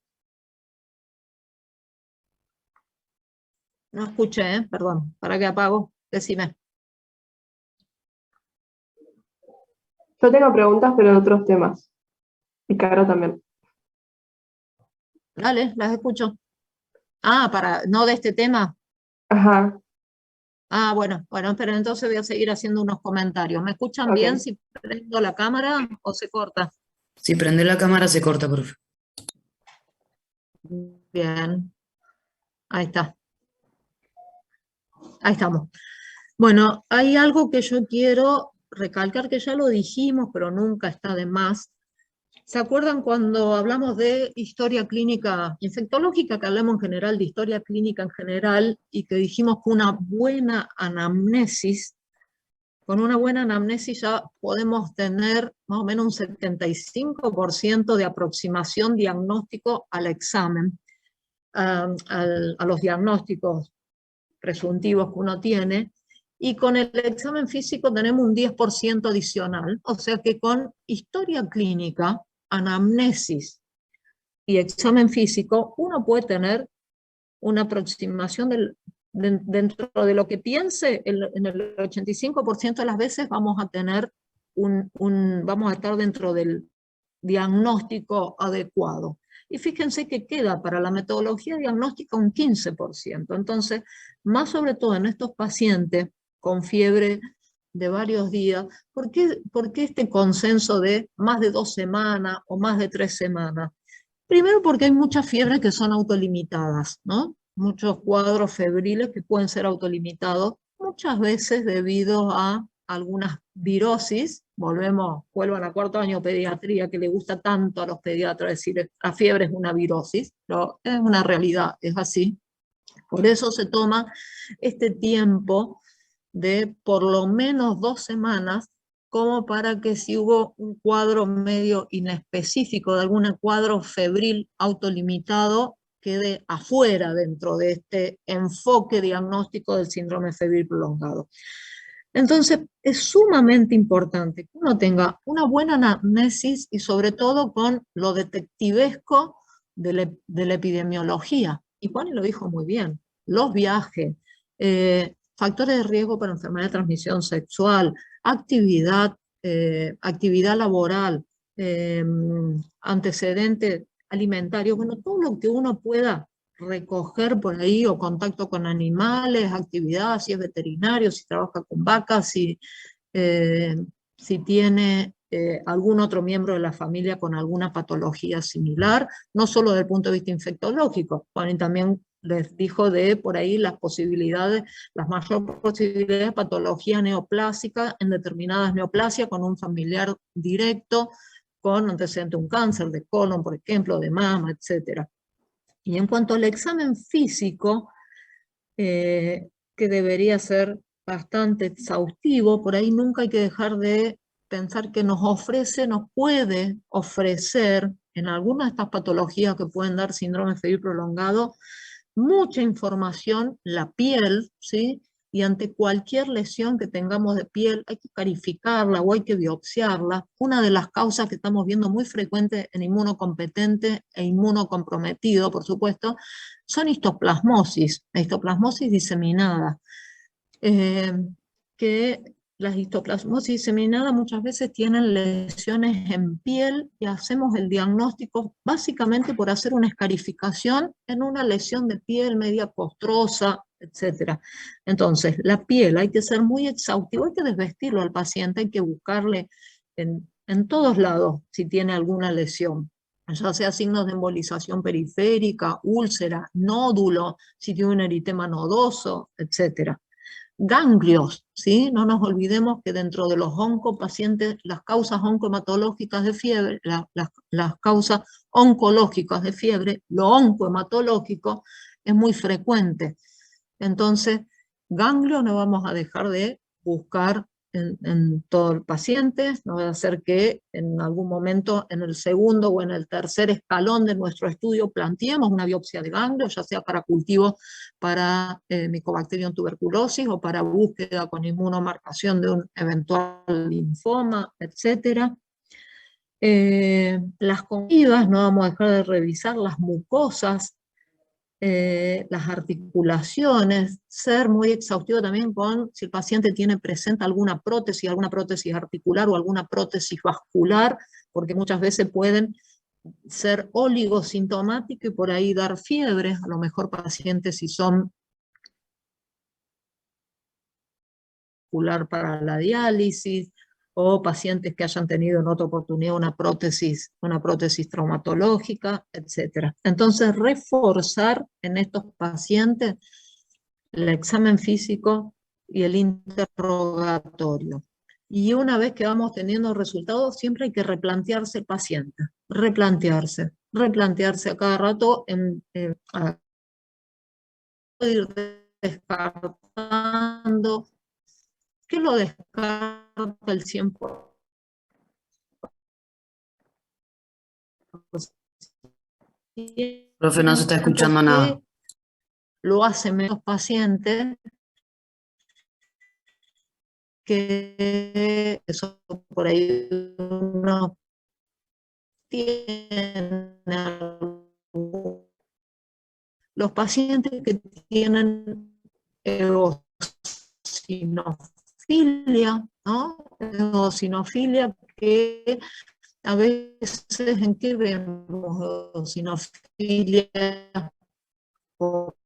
No escuché, perdón. ¿Para qué apago? Decime.
Yo tengo preguntas, pero de otros temas. Y Caro también.
Dale, las escucho. Ah, no de este tema.
Ajá,
Ah, bueno, pero entonces voy a seguir haciendo unos comentarios. ¿Me escuchan
ok.
bien si prendo la cámara o se corta?
Si prende la cámara se corta, profe.
Bien, ahí está. Ahí estamos. Bueno, hay algo que yo quiero recalcar que ya lo dijimos, pero nunca está de más. ¿Se acuerdan cuando hablamos de historia clínica infectológica, que hablamos en general de historia clínica en general, y que dijimos que una buena anamnesis, con una buena anamnesis ya podemos tener más o menos un 75% de aproximación diagnóstico al examen, a los diagnósticos presuntivos que uno tiene, y con el examen físico tenemos un 10% adicional, o sea que con historia clínica, anamnesis y examen físico, uno puede tener una aproximación dentro de lo que piense, en el 85% de las veces vamos a tener vamos a estar dentro del diagnóstico adecuado. Y fíjense que queda para la metodología diagnóstica un 15%. Entonces, más sobre todo en estos pacientes con fiebre de varios días, ¿por qué este consenso de más de 2 semanas o más de 3 semanas? Primero porque hay muchas fiebres que son autolimitadas, ¿no? Muchos cuadros febriles que pueden ser autolimitados, muchas veces debido a algunas virosis. Vuelvan a cuarto año de pediatría, que le gusta tanto a los pediatras decir la fiebre es una virosis, pero es una realidad, es así. Por eso se toma este tiempo de por lo menos 2 semanas, como para que si hubo un cuadro medio inespecífico de algún cuadro febril autolimitado, quede afuera dentro de este enfoque diagnóstico del síndrome febril prolongado. Entonces, es sumamente importante que uno tenga una buena anamnesis y sobre todo con lo detectivesco de la epidemiología. Y Juan lo dijo muy bien, los viajes, factores de riesgo para enfermedad de transmisión sexual, actividad laboral, antecedente alimentario, bueno, todo lo que uno pueda recoger por ahí, o contacto con animales, actividad, si es veterinario, si trabaja con vacas, si tiene algún otro miembro de la familia con alguna patología similar, no solo desde el punto de vista infectológico. Juan también les dijo de por ahí las mayores posibilidades de patología neoplásica en determinadas neoplasias con un familiar directo, con antecedente de un cáncer de colon, por ejemplo, de mama, etc. Y en cuanto al examen físico, que debería ser bastante exhaustivo, por ahí nunca hay que dejar de pensar que nos puede ofrecer en algunas de estas patologías que pueden dar síndrome febril prolongado, mucha información, la piel, ¿sí? Y ante cualquier lesión que tengamos de piel hay que carificarla o hay que biopsiarla. Una de las causas que estamos viendo muy frecuente en inmunocompetente e inmunocomprometido, por supuesto, son histoplasmosis diseminada. Que las histoplasmosis diseminadas muchas veces tienen lesiones en piel y hacemos el diagnóstico básicamente por hacer una escarificación en una lesión de piel media costrosa, etc. Entonces, la piel hay que ser muy exhaustivo, hay que desvestirlo al paciente, hay que buscarle en todos lados si tiene alguna lesión, ya sea signos de embolización periférica, úlcera, nódulo, si tiene un eritema nodoso, etc. Ganglios, ¿sí? No nos olvidemos que dentro de los oncopacientes, las causas oncohematológicas de fiebre, las causas oncológicas de fiebre, lo oncohematológico es muy frecuente. Entonces, ganglios no vamos a dejar de buscar en todo el paciente, no va a ser que en algún momento en el segundo o en el tercer escalón de nuestro estudio planteemos una biopsia de ganglio, ya sea para cultivo para Mycobacterium tuberculosis o para búsqueda con inmunomarcación de un eventual linfoma, etc. Las comidas, no vamos a dejar de revisar las mucosas, las articulaciones, ser muy exhaustivo también con si el paciente tiene presente alguna prótesis articular o alguna prótesis vascular, porque muchas veces pueden ser oligosintomáticos y por ahí dar fiebre, a lo mejor pacientes si son para la diálisis, o pacientes que hayan tenido en otra oportunidad una prótesis traumatológica, etc. Entonces, reforzar en estos pacientes el examen físico y el interrogatorio. Y una vez que vamos teniendo resultados, siempre hay que replantearse el paciente, replantearse a cada rato, a ir descartando. ¿Qué lo descarta el 100%?
Profe, no se está escuchando nada.
Lo hacen menos pacientes que eso por ahí uno tiene. Los pacientes que tienen eosinofilia, ¿no? Eosinofilia que a veces en qué vemos eosinofilia por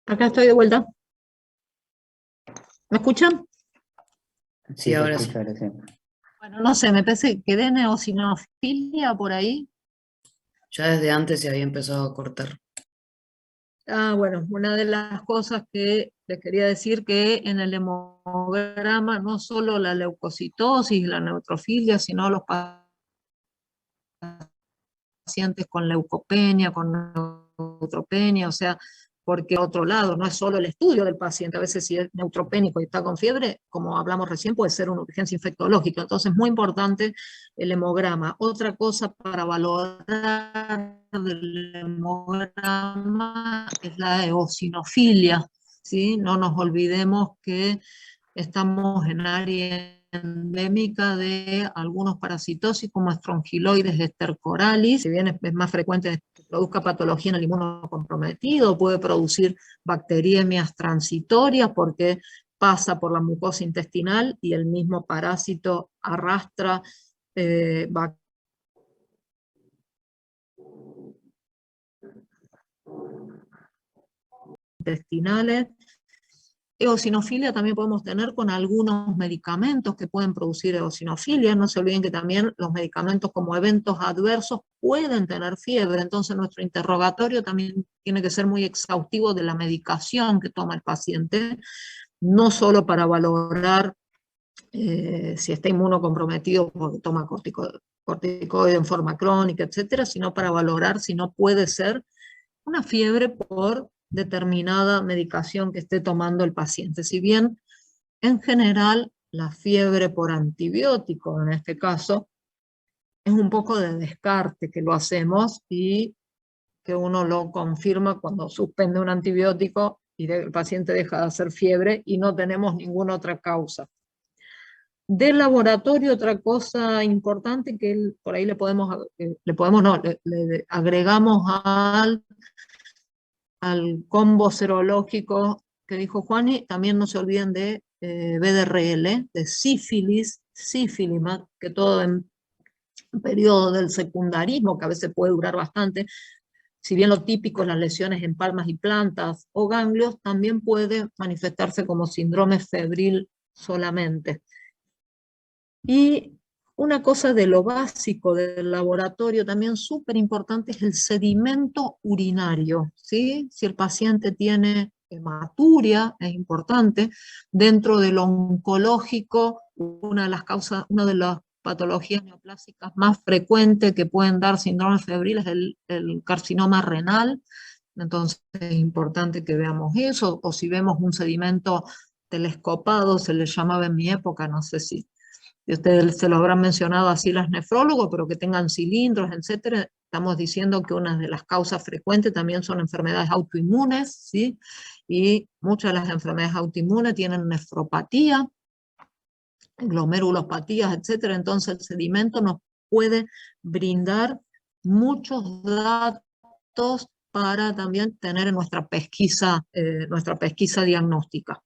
acá estoy de vuelta. ¿Me escuchan?
Sí, ahora sí.
Bueno, no sé, me parece que de eosinofilia por ahí.
Ya desde antes se había empezado a cortar.
Bueno, una de las cosas que les quería decir que en el hemograma no solo la leucocitosis, la neutrofilia, sino los pacientes con leucopenia, con neutropenia, o sea, porque otro lado, no es solo el estudio del paciente, a veces si es neutropénico y está con fiebre, como hablamos recién, puede ser una urgencia infectológica, entonces es muy importante el hemograma. Otra cosa para valorar del hemograma es la eosinofilia, ¿sí? No nos olvidemos que estamos en área endémica de algunos parasitosis como Strongyloides stercoralis, si bien es más frecuente que produzca patología en el inmunocomprometido, puede producir bacteriemias transitorias porque pasa por la mucosa intestinal y el mismo parásito arrastra bacterias intestinales. Eosinofilia también podemos tener con algunos medicamentos que pueden producir eosinofilia. No se olviden que también los medicamentos como eventos adversos pueden tener fiebre. Entonces nuestro interrogatorio también tiene que ser muy exhaustivo de la medicación que toma el paciente, no solo para valorar si está inmunocomprometido porque toma corticoide en forma crónica, etcétera, sino para valorar si no puede ser una fiebre por determinada medicación que esté tomando el paciente. Si bien, en general, la fiebre por antibiótico, en este caso, es un poco de descarte que lo hacemos y que uno lo confirma cuando suspende un antibiótico y el paciente deja de hacer fiebre y no tenemos ninguna otra causa. Del laboratorio, otra cosa importante que por ahí le agregamos al combo serológico que dijo Juani, también no se olviden de BDRL, de sífilis, más que todo en periodo del secundarismo, que a veces puede durar bastante. Si bien lo típico es las lesiones en palmas y plantas o ganglios, también puede manifestarse como síndrome febril solamente. Y una cosa de lo básico del laboratorio también súper importante es el sedimento urinario, ¿sí? Si el paciente tiene hematuria, es importante. Dentro de lo oncológico, una de las patologías neoplásicas más frecuentes que pueden dar síndrome febril es el carcinoma renal. Entonces es importante que veamos eso, o si vemos un sedimento telescopado, se le llamaba en mi época, no sé si ustedes se lo habrán mencionado así los nefrólogos, pero que tengan cilindros, etcétera. Estamos diciendo que una de las causas frecuentes también son enfermedades autoinmunes, ¿sí? Y muchas de las enfermedades autoinmunes tienen nefropatía, glomerulopatías, etcétera. Entonces el sedimento nos puede brindar muchos datos para también tener en nuestra pesquisa diagnóstica.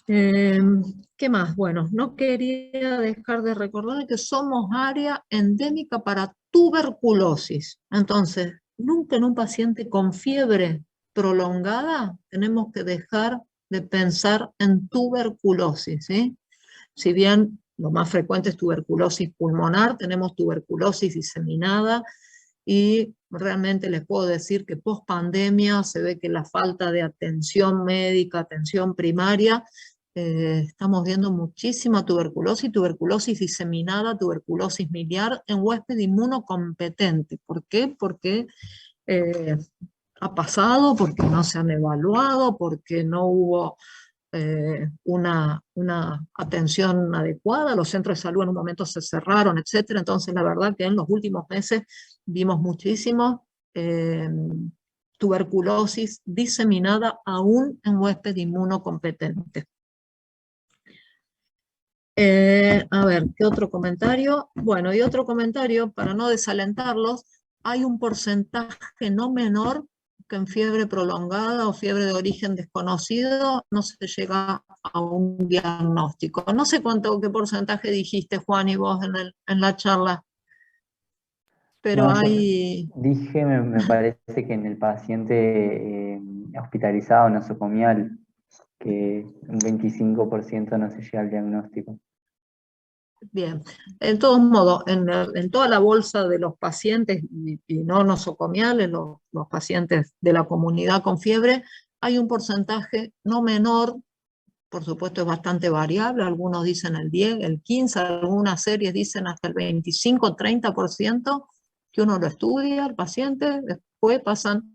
¿Qué más? Bueno, no quería dejar de recordar que somos área endémica para tuberculosis. Entonces, nunca en un paciente con fiebre prolongada tenemos que dejar de pensar en tuberculosis, ¿sí? Si bien lo más frecuente es tuberculosis pulmonar, tenemos tuberculosis diseminada, y realmente les puedo decir que post pandemia se ve que la falta de atención médica, atención primaria, estamos viendo muchísima tuberculosis diseminada, tuberculosis miliar en huésped inmunocompetente. ¿Por qué? Porque ha pasado, porque no se han evaluado, porque no hubo una atención adecuada, los centros de salud en un momento se cerraron, etcétera. Entonces la verdad que en los últimos meses vimos muchísimo tuberculosis diseminada aún en huésped inmunocompetente. A ver, ¿qué otro comentario? Bueno, y otro comentario, para no desalentarlos, hay un porcentaje no menor que en fiebre prolongada o fiebre de origen desconocido no se llega a un diagnóstico. No sé qué porcentaje dijiste, Juan, y vos en la charla, pero
No, yo
hay...
dije, me parece que en el paciente hospitalizado nosocomial, que un 25% no se llega al diagnóstico.
Bien, en todos modos, en toda la bolsa de los pacientes y no nosocomiales, los pacientes de la comunidad con fiebre, hay un porcentaje no menor, por supuesto es bastante variable, algunos dicen el 10, el 15, algunas series dicen hasta el 25, 30%, que uno lo estudia, el paciente, después pasan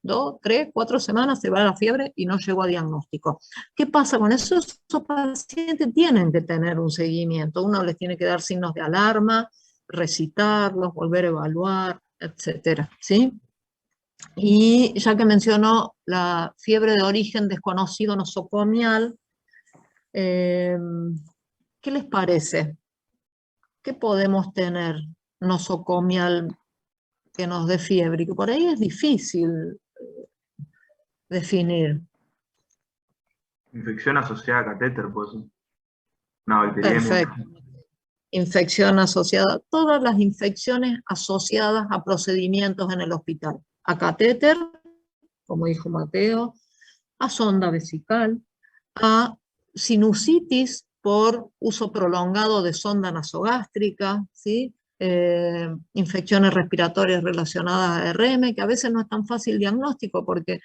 2, 3, 4 semanas, se va la fiebre y no llegó a diagnóstico. ¿Qué pasa con eso? Esos pacientes tienen que tener un seguimiento. Uno les tiene que dar signos de alarma, recitarlos, volver a evaluar, etcétera, ¿sí? Y ya que mencionó la fiebre de origen desconocido nosocomial, ¿qué les parece? ¿Qué podemos tener nosocomial que nos dé fiebre? Y que por ahí es difícil definir.
Infección asociada a catéter, pues. Una bacteriemia.
Perfecto. Infección asociada, todas las infecciones asociadas a procedimientos en el hospital, a catéter, como dijo Mateo, a sonda vesical, a sinusitis por uso prolongado de sonda nasogástrica, ¿sí? Infecciones respiratorias relacionadas a ARM, que a veces no es tan fácil diagnóstico porque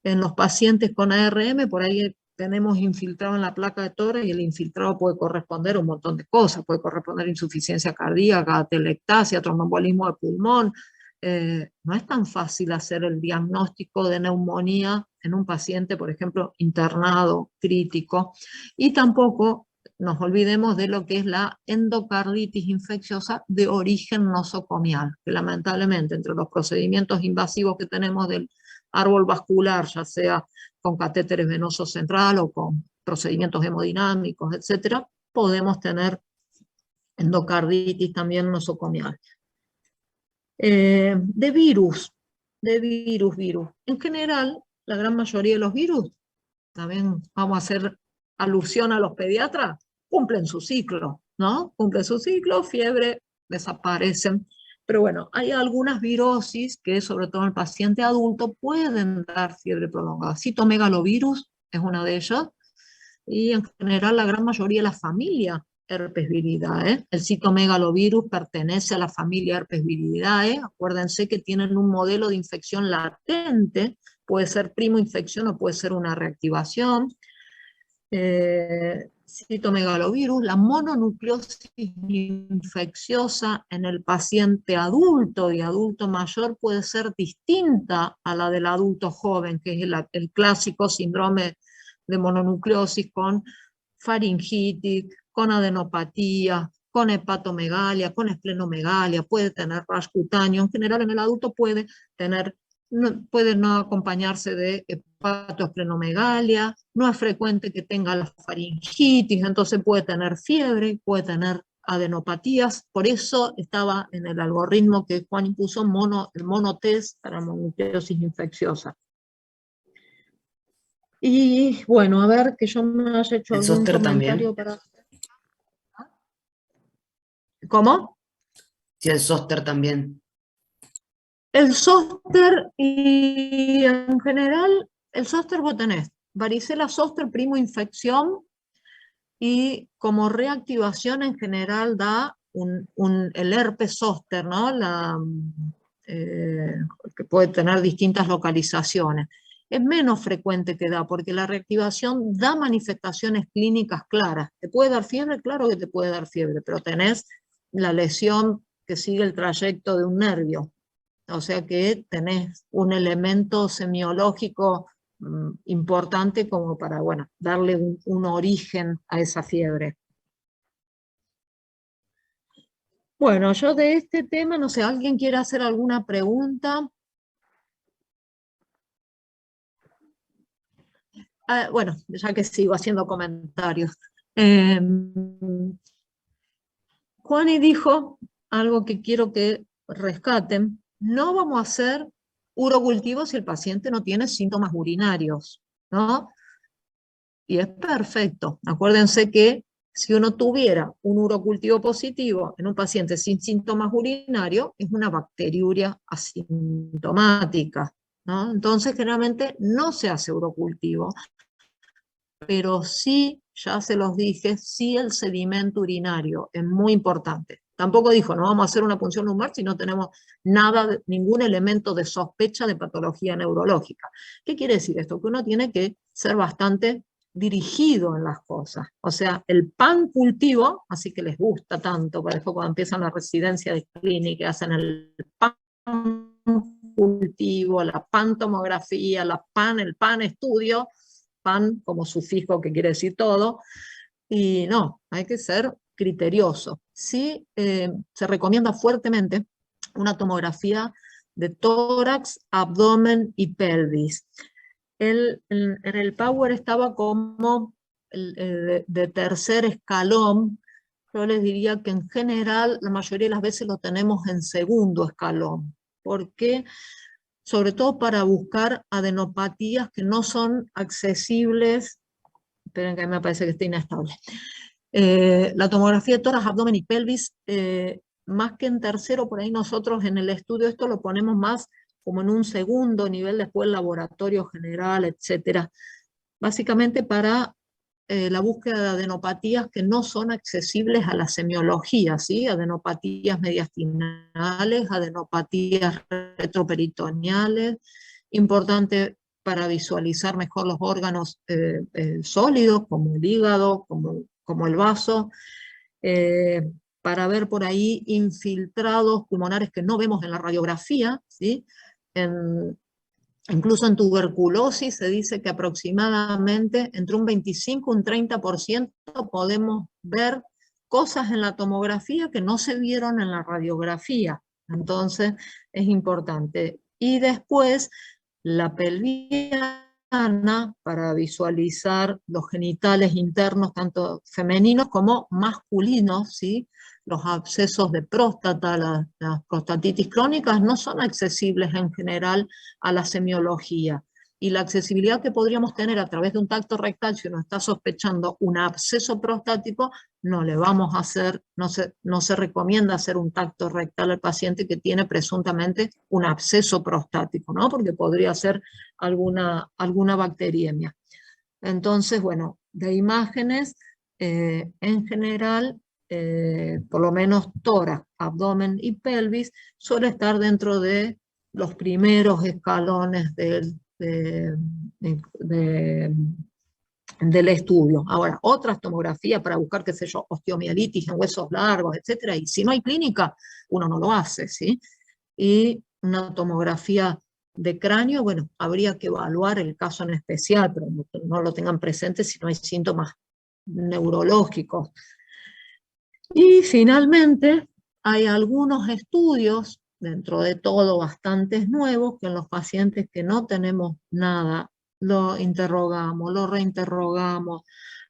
en los pacientes con ARM por ahí tenemos infiltrado en la placa de tórax y el infiltrado puede corresponder a un montón de cosas, puede corresponder a insuficiencia cardíaca, atelectasia, tromboembolismo de pulmón. No es tan fácil hacer el diagnóstico de neumonía en un paciente, por ejemplo, internado, crítico, y tampoco nos olvidemos de lo que es la endocarditis infecciosa de origen nosocomial, que lamentablemente entre los procedimientos invasivos que tenemos del árbol vascular, ya sea con catéteres venosos central o con procedimientos hemodinámicos, etcétera, podemos tener endocarditis también nosocomial. De virus. En general, la gran mayoría de los virus, también vamos a hacer alusión a los pediatras, cumplen su ciclo, ¿no? Cumplen su ciclo, fiebre, desaparecen. Pero bueno, hay algunas virosis que, sobre todo en el paciente adulto, pueden dar fiebre prolongada. Citomegalovirus es una de ellas, y en general la gran mayoría de la familia herpes viridae. El citomegalovirus pertenece a la familia herpes viridae. Acuérdense que tienen un modelo de infección latente, puede ser primo infección o puede ser una reactivación. Citomegalovirus, la mononucleosis infecciosa en el paciente adulto y adulto mayor puede ser distinta a la del adulto joven, que es el clásico síndrome de mononucleosis con faringitis, con adenopatía, con hepatomegalia, con esplenomegalia, puede tener rash cutáneo. En general en el adulto puede no acompañarse de hepatoesplenomegalia, no es frecuente que tenga la faringitis, entonces puede tener fiebre, puede tener adenopatías. Por eso estaba en el algoritmo que Juan impuso el monotest para mononucleosis infecciosa. Y bueno, a ver, que yo me haya hecho
¿El
algún
zóster
comentario
también?
para... ¿Cómo?
Sí, el zóster también.
El zóster, y en general, el zóster vos tenés varicela zóster, primo infección, y como reactivación en general da el herpes zóster, ¿no? Que puede tener distintas localizaciones. Es menos frecuente que da, porque la reactivación da manifestaciones clínicas claras. ¿Te puede dar fiebre? Claro que te puede dar fiebre, pero tenés la lesión que sigue el trayecto de un nervio. O sea que tenés un elemento semiológico importante como para, bueno, darle un origen a esa fiebre. Bueno, yo de este tema, no sé, ¿alguien quiere hacer alguna pregunta? Bueno, ya que sigo haciendo comentarios. Juani dijo algo que quiero que rescaten: no vamos a hacer urocultivo si el paciente no tiene síntomas urinarios, ¿no? Y es perfecto. Acuérdense que si uno tuviera un urocultivo positivo en un paciente sin síntomas urinarios, es una bacteriuria asintomática, ¿no? Entonces, generalmente no se hace urocultivo, pero sí, ya se los dije, sí el sedimento urinario es muy importante. Tampoco dijo, no vamos a hacer una punción lumbar si no tenemos nada, ningún elemento de sospecha de patología neurológica. ¿Qué quiere decir esto? Que uno tiene que ser bastante dirigido en las cosas. O sea, el pan cultivo, así que les gusta tanto, por eso cuando empiezan la residencia de clínica, hacen el pan cultivo, la pantomografía, el pan estudio, pan como sufijo que quiere decir todo, y no, hay que ser criterioso. Sí, se recomienda fuertemente una tomografía de tórax, abdomen y pelvis. En el Power estaba como de tercer escalón. Yo les diría que en general la mayoría de las veces lo tenemos en segundo escalón. ¿Por qué? Sobre todo para buscar adenopatías que no son accesibles. Esperen que me parece que está inestable. La tomografía de tórax, abdomen y pelvis, más que en tercero, por ahí nosotros en el estudio esto lo ponemos más como en un segundo nivel, después el laboratorio general, etc. Básicamente para la búsqueda de adenopatías que no son accesibles a la semiología, ¿sí? Adenopatías mediastinales, adenopatías retroperitoneales. Importante para visualizar mejor los órganos sólidos, como el hígado, como el vaso, para ver por ahí infiltrados pulmonares que no vemos en la radiografía, ¿sí? Incluso en tuberculosis se dice que aproximadamente entre un 25 y un 30% podemos ver cosas en la tomografía que no se vieron en la radiografía. Entonces es importante. Y después la pelviana para visualizar los genitales internos, tanto femeninos como masculinos, ¿sí? Los abscesos de próstata, las prostatitis crónicas no son accesibles en general a la semiología. Y la accesibilidad que podríamos tener a través de un tacto rectal, si uno está sospechando un absceso prostático, no le vamos a hacer, no se recomienda hacer un tacto rectal al paciente que tiene presuntamente un absceso prostático, ¿no? Porque podría ser alguna bacteriemia. Entonces, bueno, de imágenes, en general, por lo menos tórax, abdomen y pelvis, suele estar dentro de los primeros escalones del estudio. Ahora, otras tomografías para buscar, qué sé yo, osteomielitis en huesos largos, etcétera, y si no hay clínica, uno no lo hace, ¿sí? Y una tomografía de cráneo, bueno, habría que evaluar el caso en especial, pero no lo tengan presente si no hay síntomas neurológicos. Y finalmente, hay algunos estudios, dentro de todo bastantes nuevos, que en los pacientes que no tenemos nada, lo interrogamos, lo reinterrogamos,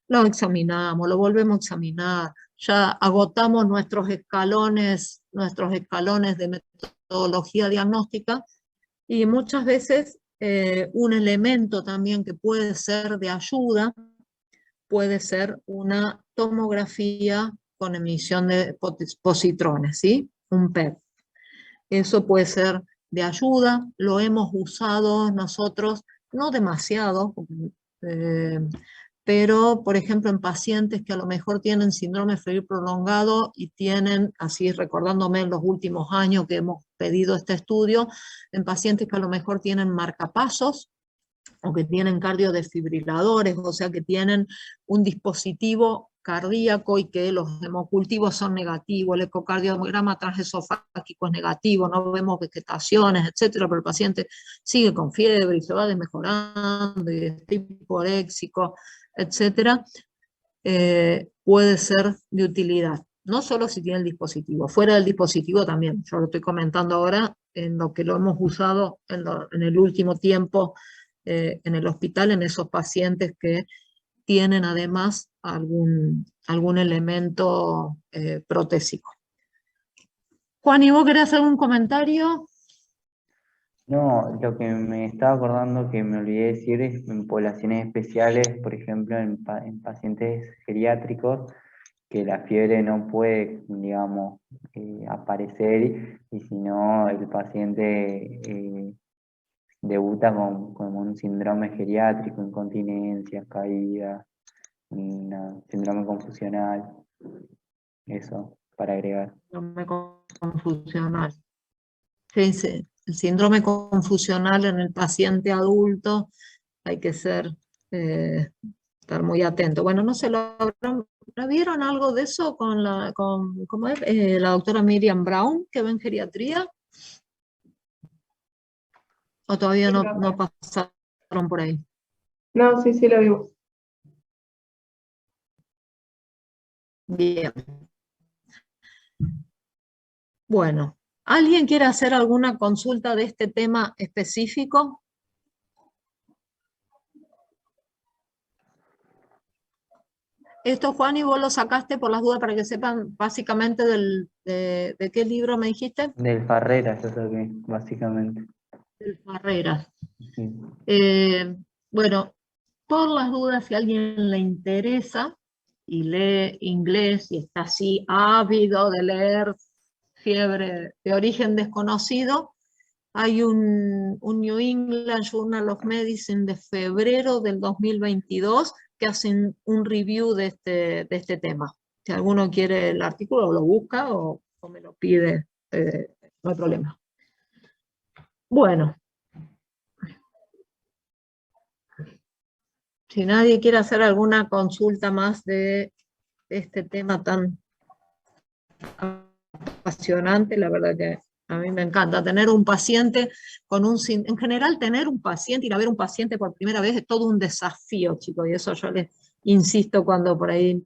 lo examinamos, lo volvemos a examinar, ya agotamos nuestros escalones de metodología diagnóstica, y muchas veces un elemento también que puede ser de ayuda puede ser una tomografía con emisión de positrones, ¿sí? Un PET. Eso puede ser de ayuda, lo hemos usado nosotros, no demasiado, pero por ejemplo en pacientes que a lo mejor tienen síndrome febril prolongado y tienen, así recordándome en los últimos años que hemos pedido este estudio, en pacientes que a lo mejor tienen marcapasos, o que tienen cardiodesfibriladores, o sea que tienen un dispositivo cardíaco y que los hemocultivos son negativos, el ecocardiograma transesofágico es negativo, no vemos vegetaciones, etcétera, pero el paciente sigue con fiebre y se va desmejorando y es hiporéxico, etcétera, puede ser de utilidad. No solo si tiene el dispositivo, fuera del dispositivo también. Yo lo estoy comentando ahora en lo que lo hemos usado en el último tiempo en el hospital, en esos pacientes que tienen además algún elemento protésico. Juan, ¿y vos querés hacer un comentario?
No, lo que me estaba acordando que me olvidé decir es en poblaciones especiales, por ejemplo, en pacientes geriátricos, que la fiebre no puede, digamos, aparecer, y si no el paciente debuta con un síndrome geriátrico, incontinencia, caída, síndrome confusional, eso para agregar.
Síndrome confusional. Sí, sí. El síndrome confusional en el paciente adulto hay que estar muy atento. Bueno, no sé, ¿lo vieron algo de eso con ¿cómo es? La doctora Miriam Brown, que ve en geriatría? ¿O todavía no pasaron por ahí?
No, sí lo vimos.
Bien. Bueno, ¿alguien quiere hacer alguna consulta de este tema específico? Esto, Juan, y vos lo sacaste por las dudas para que sepan básicamente de qué libro me dijiste.
Del Farrera, yo saqué, básicamente.
Del Farrera.
Sí.
Bueno, por las dudas, si a alguien le interesa y lee inglés y está así ávido de leer fiebre de origen desconocido, hay un New England Journal of Medicine de febrero del 2022 que hacen un review de este tema. Si alguno quiere el artículo, lo busca o me lo pide, no hay problema. Bueno. Si nadie quiere hacer alguna consulta más de este tema tan apasionante, la verdad que a mí me encanta tener un paciente con en general tener un paciente, ir a ver un paciente por primera vez es todo un desafío, chicos, y eso yo les insisto cuando por ahí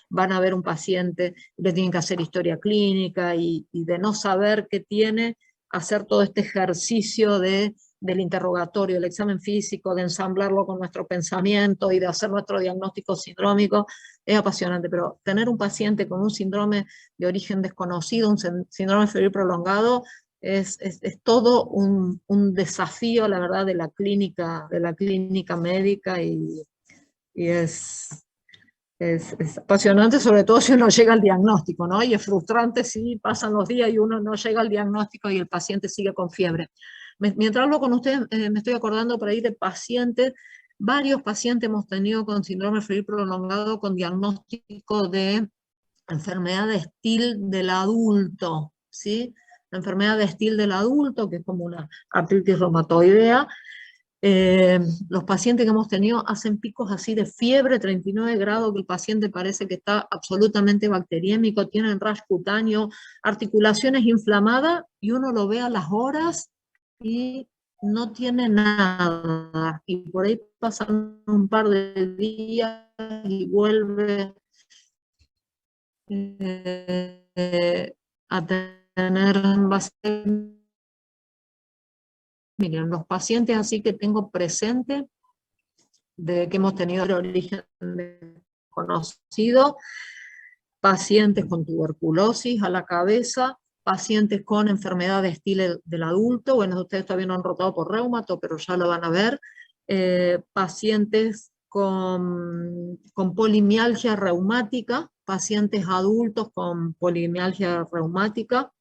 van a ver un paciente, le tienen que hacer historia clínica y de no saber qué tiene, hacer todo este ejercicio del interrogatorio, el examen físico, de ensamblarlo con nuestro pensamiento y de hacer nuestro diagnóstico sindrómico, es apasionante, pero tener un paciente con un síndrome de origen desconocido, un síndrome febril prolongado, es todo un desafío, la verdad, de la clínica médica y es apasionante, sobre todo si uno llega al diagnóstico, ¿no? Y es frustrante si pasan los días y uno no llega al diagnóstico y el paciente sigue con fiebre. Mientras hablo con ustedes, me estoy acordando por ahí de pacientes, varios pacientes hemos tenido con síndrome febril prolongado con diagnóstico de enfermedad de Still del adulto, ¿sí? La enfermedad de Still del adulto, que es como una artritis reumatoidea. Los pacientes que hemos tenido hacen picos así de fiebre, 39 grados, que el paciente parece que está absolutamente bacteriémico, tienen rash cutáneo, articulaciones inflamadas, y uno lo ve a las horas y no tiene nada. Y por ahí pasan un par de días y vuelve a tener base. Miren, los pacientes así que tengo presente, de que hemos tenido de origen desconocido, pacientes con tuberculosis a la cabeza, pacientes con enfermedad de Still del adulto, bueno, ustedes todavía no han rotado por reumato, pero ya lo van a ver, pacientes con polimialgia reumática, pacientes adultos con polimialgia reumática,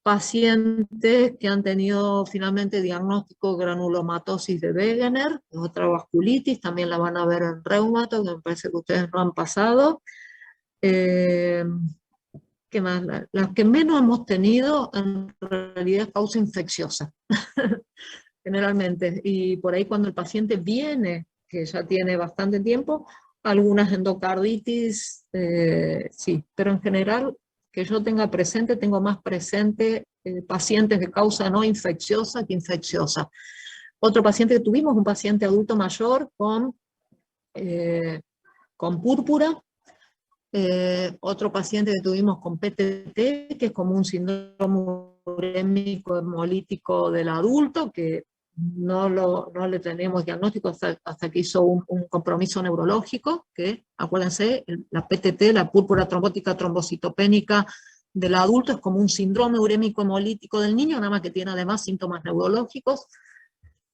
pacientes que han tenido finalmente diagnóstico granulomatosis de Wegener, otra vasculitis, también la van a ver en reumato, que me parece que ustedes no han pasado. ¿Qué más? Las que menos hemos tenido en realidad es causa infecciosa, generalmente, y por ahí cuando el paciente viene, que ya tiene bastante tiempo, algunas endocarditis, sí, pero en general que yo tenga presente, tengo más presente pacientes de causa no infecciosa que infecciosa. Otro paciente que tuvimos, un paciente adulto mayor con púrpura, otro paciente que tuvimos con PTT, que es como un síndrome urémico hemolítico del adulto, que no le tenemos diagnóstico hasta que hizo un compromiso neurológico, que acuérdense, la PTT, la púrpura trombótica trombocitopénica del adulto, es como un síndrome urémico hemolítico del niño, nada más que tiene además síntomas neurológicos.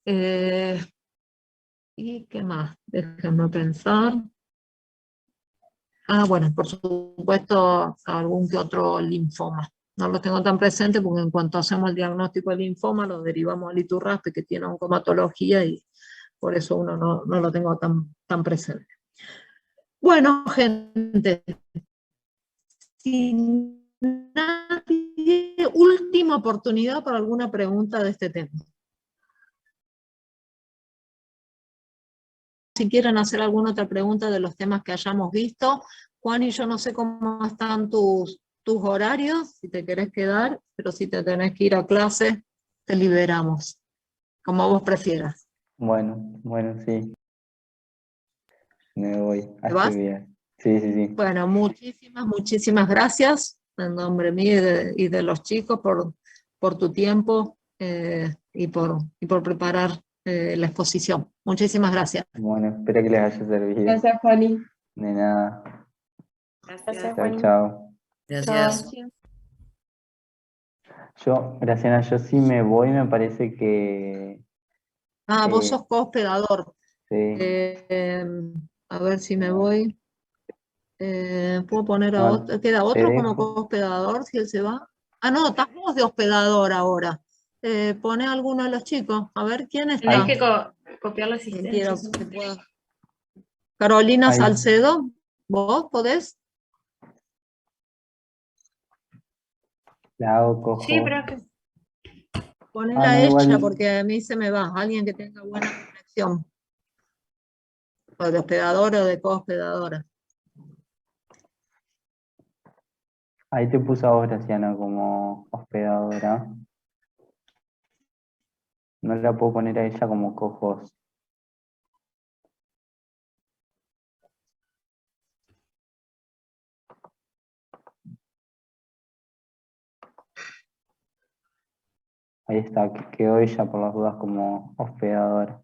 ¿Y qué más? Déjenme pensar. Bueno, por supuesto, algún que otro linfoma. No lo tengo tan presente porque en cuanto hacemos el diagnóstico del linfoma, lo derivamos al Iturraspe, que tiene oncomatología, y por eso uno no lo tengo tan presente. Bueno, gente, sin nadie, última oportunidad para alguna pregunta de este tema. Si quieren hacer alguna otra pregunta de los temas que hayamos visto. Juan, y yo no sé cómo están tus horarios, si te querés quedar, pero si te tenés que ir a clase, te liberamos, como vos prefieras.
Bueno, sí. Me voy.
¿Te
Así
vas?
bien. Sí.
Bueno, muchísimas gracias, en nombre mío y de los chicos, por tu tiempo y por preparar la exposición. Muchísimas gracias.
Bueno, espero que les haya servido.
Gracias, Juani.
De nada.
Gracias,
Chao,
Juani.
chao.
Gracias.
Graciela, yo sí me voy, me parece que...
Vos sos cohospedador.
Sí.
A ver si me voy. ¿Puedo poner a
No,
otro? ¿Queda
te
otro como
dejo.
cohospedador si él se va? No, estás vos de hospedador ahora. Pone a alguno de los chicos. A ver, ¿quién
Tenés
está?
que copiar la asistencia.
Carolina
Ahí.
Salcedo, ¿vos podés?
La hago cojo.
Sí, pero es que
Ponela
no,
ella
igual.
porque a mí se me va. Alguien que tenga buena conexión. o de hospedador o de cohospedadora.
Ahí te puse a vos, Graciana, como hospedadora. No la puedo poner a ella como co-host. Ahí está, quedó ella por las dudas como hospedadora.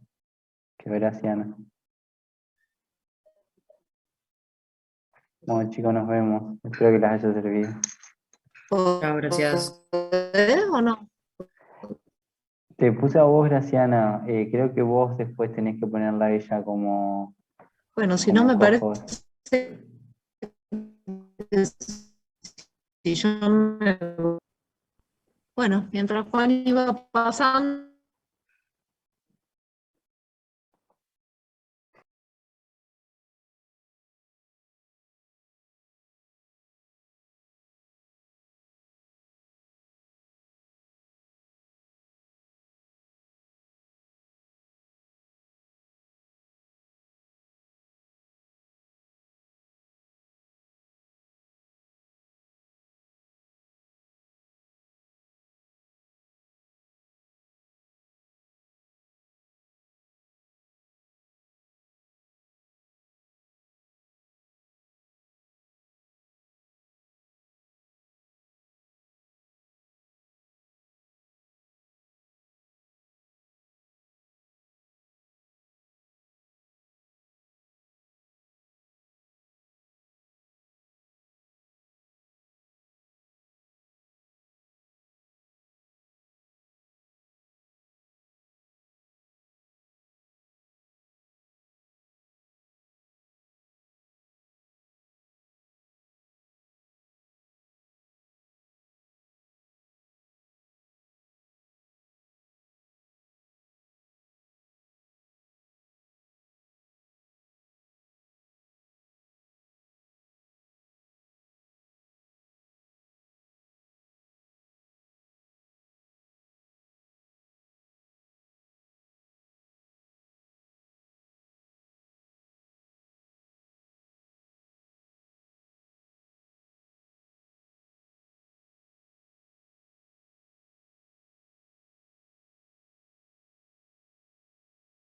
Quedó Graciana. Bueno, chicos, nos vemos. Espero que les haya servido.
Chao, gracias.
¿Podés o no?
Te puse a vos, Graciana. Creo que vos después tenés que ponerla a ella como,
Bueno, si no
como
me parece
co-host.
que si yo me... Bueno, mientras Juan iba pasando,